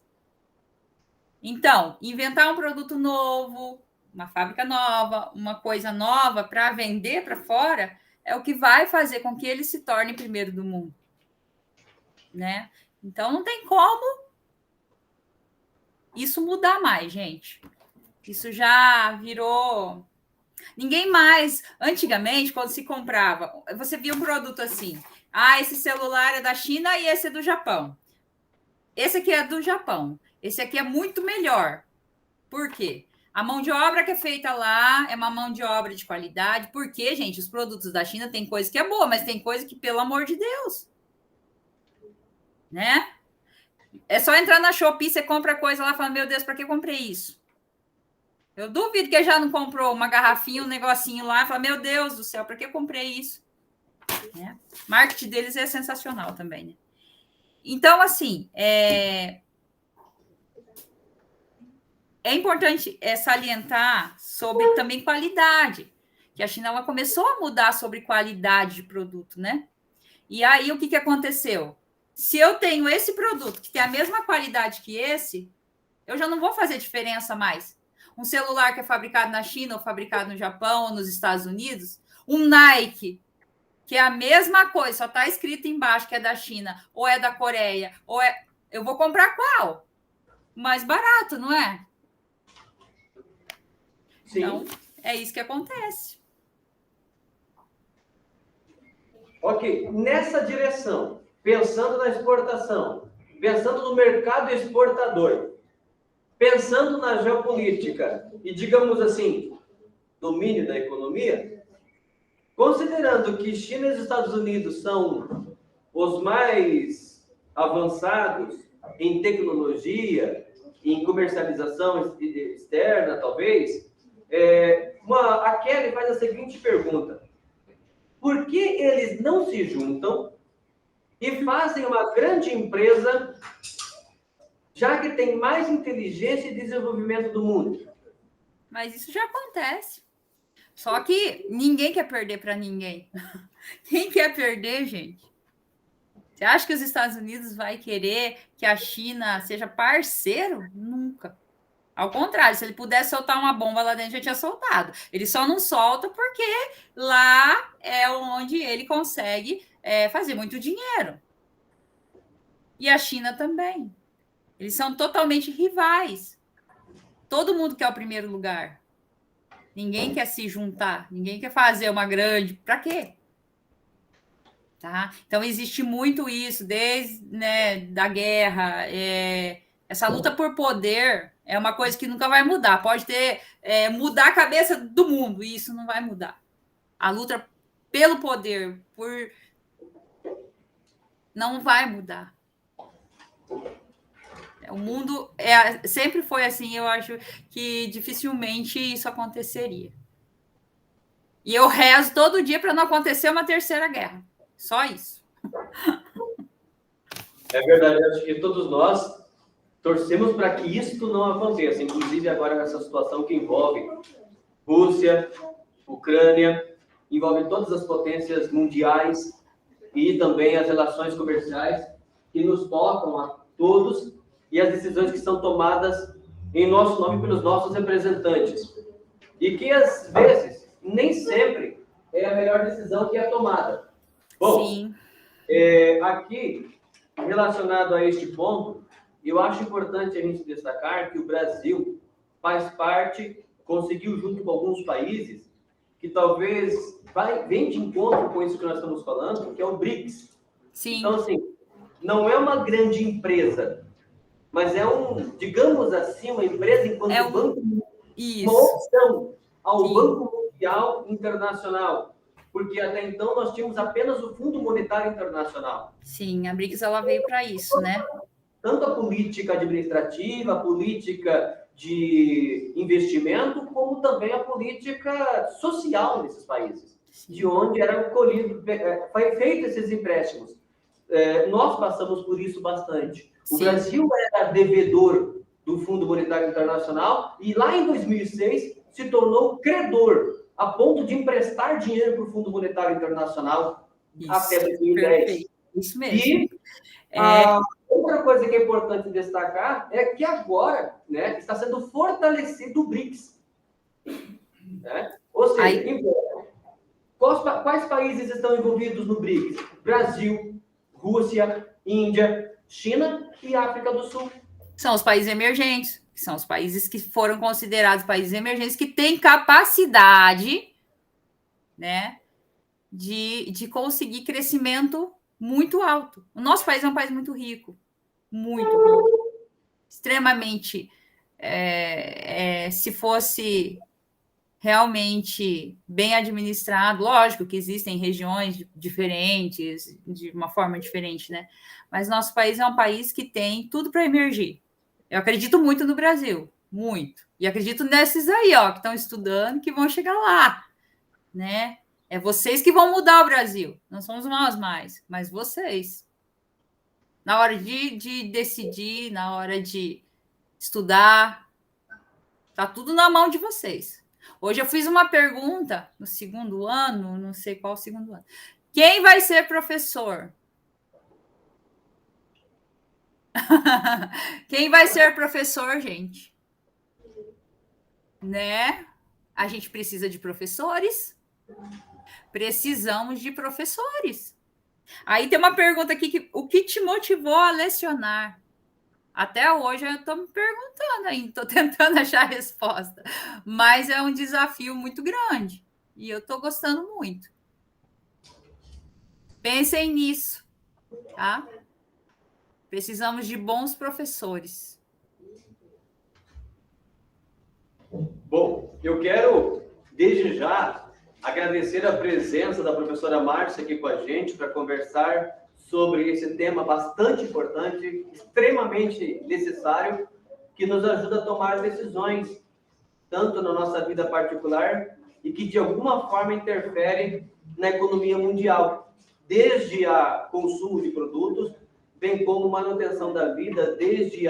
Então, inventar um produto novo, uma fábrica nova, uma coisa nova para vender para fora, é o que vai fazer com que ele se torne primeiro do mundo, né? Então, não tem como isso mudar mais, gente. Isso já virou... Ninguém mais... Antigamente, quando se comprava, você via um produto assim, esse celular é da China e esse é do Japão. Esse aqui é do Japão. Esse aqui é muito melhor. Por quê? A mão de obra que é feita lá é uma mão de obra de qualidade. Porque, gente, os produtos da China tem coisa que é boa, mas tem coisa que, pelo amor de Deus, né? É só entrar na Shopee, você compra coisa lá e fala, meu Deus, para que eu comprei isso? Eu duvido que já não comprou uma garrafinha, um negocinho lá e fala, meu Deus do céu, para que eu comprei isso? Né? O marketing deles é sensacional também, né? Então, assim, é importante salientar sobre também qualidade, que a China começou a mudar sobre qualidade de produto, né? E aí, o que aconteceu? Se eu tenho esse produto que tem a mesma qualidade que esse, eu já não vou fazer diferença mais. Um celular que é fabricado na China ou fabricado no Japão ou nos Estados Unidos, um Nike, que é a mesma coisa, só está escrito embaixo que é da China, ou é da Coreia, eu vou comprar qual? Mais barato, não é? Sim. Então, é isso que acontece. Ok, nessa direção, pensando na exportação, pensando no mercado exportador, pensando na geopolítica e, digamos assim, domínio da economia, considerando que China e os Estados Unidos são os mais avançados em tecnologia, em comercialização externa, talvez, a Kelly faz a seguinte pergunta: por que eles não se juntam e fazem uma grande empresa, já que tem mais inteligência e desenvolvimento do mundo? Mas isso já acontece. Só que ninguém quer perder para ninguém. Quem quer perder, gente? Você acha que os Estados Unidos vai querer que a China seja parceiro? Nunca. Ao contrário, se ele pudesse soltar uma bomba lá dentro, já tinha soltado. Ele só não solta porque lá é onde ele consegue fazer muito dinheiro. E a China também. Eles são totalmente rivais. Todo mundo quer o primeiro lugar. Ninguém quer se juntar. Ninguém quer fazer uma grande... Para quê? Tá? Então, existe muito isso, desde da guerra. Essa luta por poder é uma coisa que nunca vai mudar. Pode mudar a cabeça do mundo, e isso não vai mudar. A luta pelo poder, não vai mudar. O mundo sempre foi assim, eu acho que dificilmente isso aconteceria. E eu rezo todo dia para não acontecer uma terceira guerra. Só isso. É verdade, acho que todos nós torcemos para que isso não aconteça, inclusive agora nessa situação que envolve Rússia, Ucrânia, envolve todas as potências mundiais e também as relações comerciais que nos tocam a todos e as decisões que são tomadas em nosso nome pelos nossos representantes. E que, às vezes, nem sempre é a melhor decisão que é tomada. Bom, sim. Aqui, relacionado a este ponto, eu acho importante a gente destacar que o Brasil faz parte, conseguiu junto com alguns países, que talvez vem de encontro com isso que nós estamos falando, que é o BRICS. Sim. Então, assim, não é uma grande empresa, mas é digamos assim, uma empresa enquanto banco, uma opção ao Sim. Banco Mundial Internacional, porque até então nós tínhamos apenas o Fundo Monetário Internacional. Sim, a BRICS ela veio para isso, né? Tanto a política administrativa, a política de investimento, como também a política social nesses países, sim, de onde eram colhidos, feitos esses empréstimos. Nós passamos por isso bastante. O sim, Brasil era devedor do Fundo Monetário Internacional e lá em 2006 se tornou credor, a ponto de emprestar dinheiro para o Fundo Monetário Internacional isso, até 2010. Perfeito. Isso mesmo. E outra coisa que é importante destacar é que agora, né, está sendo fortalecido o BRICS. Né? Ou seja, quais países estão envolvidos no BRICS? Brasil, Rússia, Índia, China e África do Sul. São os países emergentes, que são os países que foram considerados países emergentes, que têm capacidade, né, de conseguir crescimento muito alto. O nosso país é um país muito rico, extremamente. Se fosse realmente bem administrado, lógico que existem regiões diferentes, de uma forma diferente, né? Mas nosso país é um país que tem tudo para emergir. Eu acredito muito no Brasil, muito. E acredito nesses aí, ó, que estão estudando, que vão chegar lá, né? É vocês que vão mudar o Brasil, não somos nós mais, mas vocês. Na hora de decidir, na hora de estudar, tá tudo na mão de vocês. Hoje eu fiz uma pergunta no segundo ano, não sei qual segundo ano. Quem vai ser professor? Quem vai ser professor, gente? Né? A gente precisa de professores. Precisamos de professores. Aí tem uma pergunta aqui, o que te motivou a lecionar? Até hoje eu estou me perguntando ainda, estou tentando achar a resposta. Mas é um desafio muito grande. E eu estou gostando muito. Pensem nisso, tá? Precisamos de bons professores. Bom, eu quero, desde já, agradecer a presença da professora Márcia aqui com a gente para conversar sobre esse tema bastante importante, extremamente necessário, que nos ajuda a tomar decisões, tanto na nossa vida particular e que, de alguma forma, interfere na economia mundial, desde o consumo de produtos, bem como manutenção da vida, desde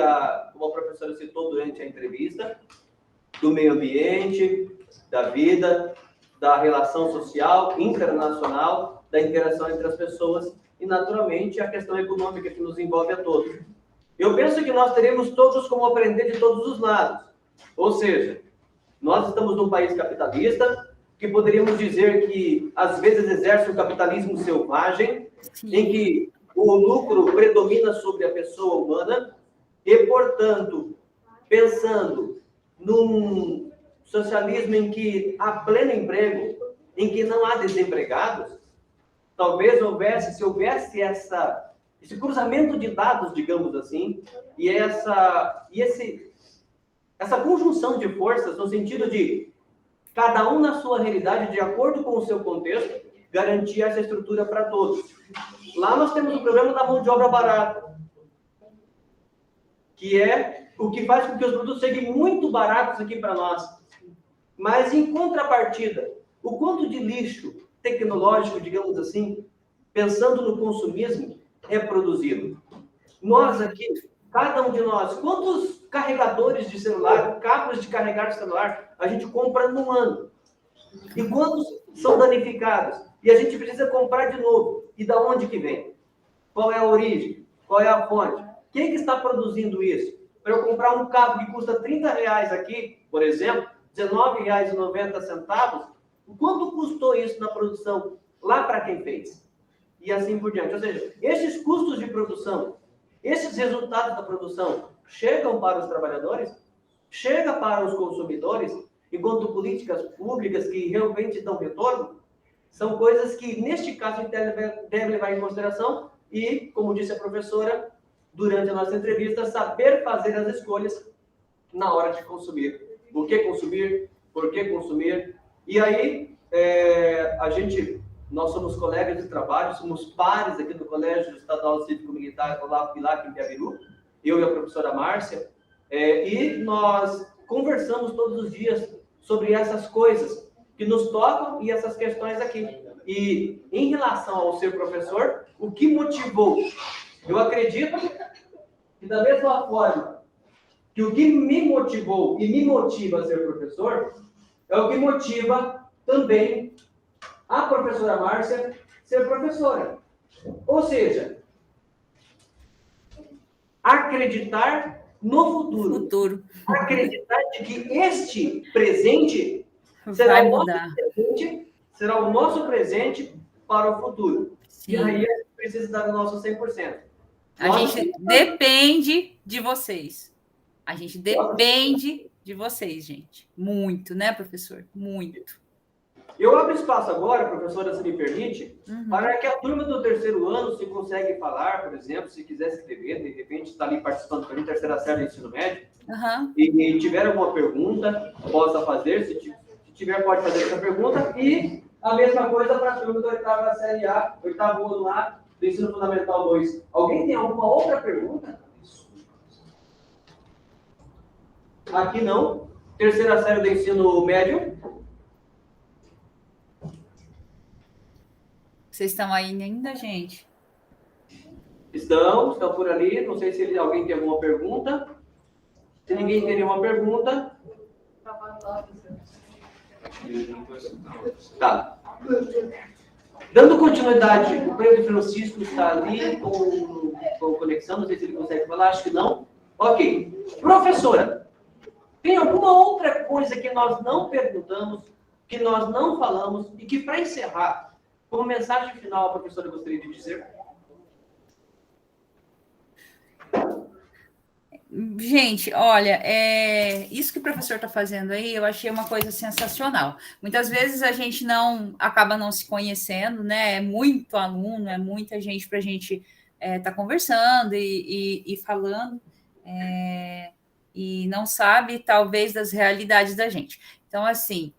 como a professora citou durante a entrevista, do meio ambiente, da vida, da relação social, internacional, da interação entre as pessoas e, naturalmente, a questão econômica que nos envolve a todos. Eu penso que nós teremos todos como aprender de todos os lados, Ou seja, nós estamos num país capitalista, que poderíamos dizer que, às vezes, exerce um capitalismo selvagem, em que o lucro predomina sobre a pessoa humana e, portanto, pensando num socialismo em que há pleno emprego, em que não há desempregados, talvez se houvesse esse cruzamento de dados, digamos assim, e essa conjunção de forças no sentido de cada um na sua realidade, de acordo com o seu contexto, garantir essa estrutura para todos. Lá nós temos o problema da mão de obra barata, que é o que faz com que os produtos sejam muito baratos aqui para nós. Mas, em contrapartida, o quanto de lixo tecnológico, digamos assim, pensando no consumismo, é produzido. Nós aqui, cada um de nós, quantos carregadores de celular, cabos de carregar de celular, a gente compra num ano? E quantos são danificados? E a gente precisa comprar de novo. E da onde que vem? Qual é a origem? Qual é a fonte? Quem que está produzindo isso? Para eu comprar um cabo que custa R$30 aqui, por exemplo, R$19,90, o quanto custou isso na produção? Lá para quem fez? E assim por diante. Ou seja, esses custos de produção, esses resultados da produção, chegam para os trabalhadores? Chega para os consumidores? Enquanto políticas públicas que realmente dão retorno? São coisas que, neste caso, a gente deve levar em consideração e, como disse a professora, durante a nossa entrevista, saber fazer as escolhas na hora de consumir. O que consumir, por que consumir. E aí, nós somos colegas de trabalho, somos pares aqui do Colégio Estadual Cívico-Militar Olavo Bilac, em Piabiru, eu e a professora Márcia, e nós conversamos todos os dias sobre essas coisas que nos tocam e essas questões aqui. E, em relação ao ser professor, o que motivou? Eu acredito que, da mesma forma que o que me motivou e me motiva a ser professor, é o que motiva também a professora Márcia a ser professora. Ou seja, acreditar no futuro. Acreditar de que este presente será o nosso presente para o futuro. Sim. E aí a gente precisa dar o nosso 100%. A gente depende de vocês. A gente depende de vocês, gente. Muito, né, professor? Muito. Eu abro espaço agora, professora, se me permite, para que a turma do terceiro ano, se consegue falar, por exemplo, se quiser escrever, de repente está ali participando com a terceira série do ensino médio, e tiver alguma pergunta, possa fazer. Se tiver, pode fazer essa pergunta. E a mesma coisa para a turma da oitava série A, oitavo ano A, do ensino fundamental 2. Alguém tem alguma outra pergunta? Aqui não. Terceira série do ensino médio. Vocês estão aí ainda, gente? Estão por ali. Não sei se alguém tem alguma pergunta. Se ninguém tem nenhuma pergunta. Tá. Dando continuidade, o Pedro Francisco está ali com conexão. Não sei se ele consegue falar, acho que não. Ok. Professora, tem alguma outra coisa que nós não perguntamos, que nós não falamos e que, para encerrar, como mensagem final, a professora gostaria de dizer? Gente, olha, isso que o professor está fazendo aí, eu achei uma coisa sensacional. Muitas vezes a gente acaba não se conhecendo, né? É muito aluno, é muita gente para a gente estar conversando e falando, e não sabe, talvez, das realidades da gente. Então, assim,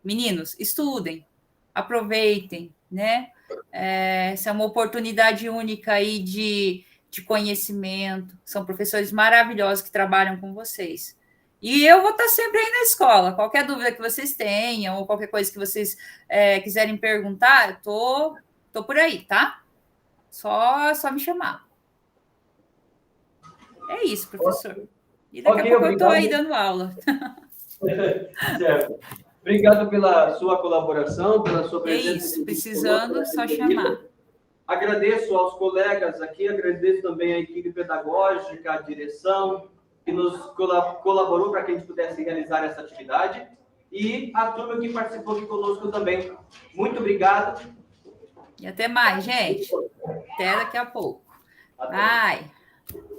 meninos, estudem, aproveitem, né? Essa é uma oportunidade única aí de conhecimento. São professores maravilhosos que trabalham com vocês. E eu vou estar sempre aí na escola. Qualquer dúvida que vocês tenham, ou qualquer coisa que vocês quiserem perguntar, eu tô por aí, tá? Só me chamar. É isso, professor. E daqui a pouco eu estou aí dando aula. Certo. Obrigado pela sua colaboração, pela sua presença. É isso, precisando, só chamar. Agradeço aos colegas aqui, agradeço também à equipe pedagógica, à direção, que nos colaborou para que a gente pudesse realizar essa atividade, e a turma que participou aqui conosco também. Muito obrigado. E até mais, gente. Até daqui a pouco. Até. Bye.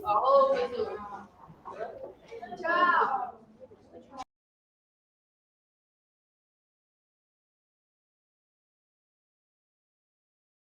Falou, Jesus. Tchau.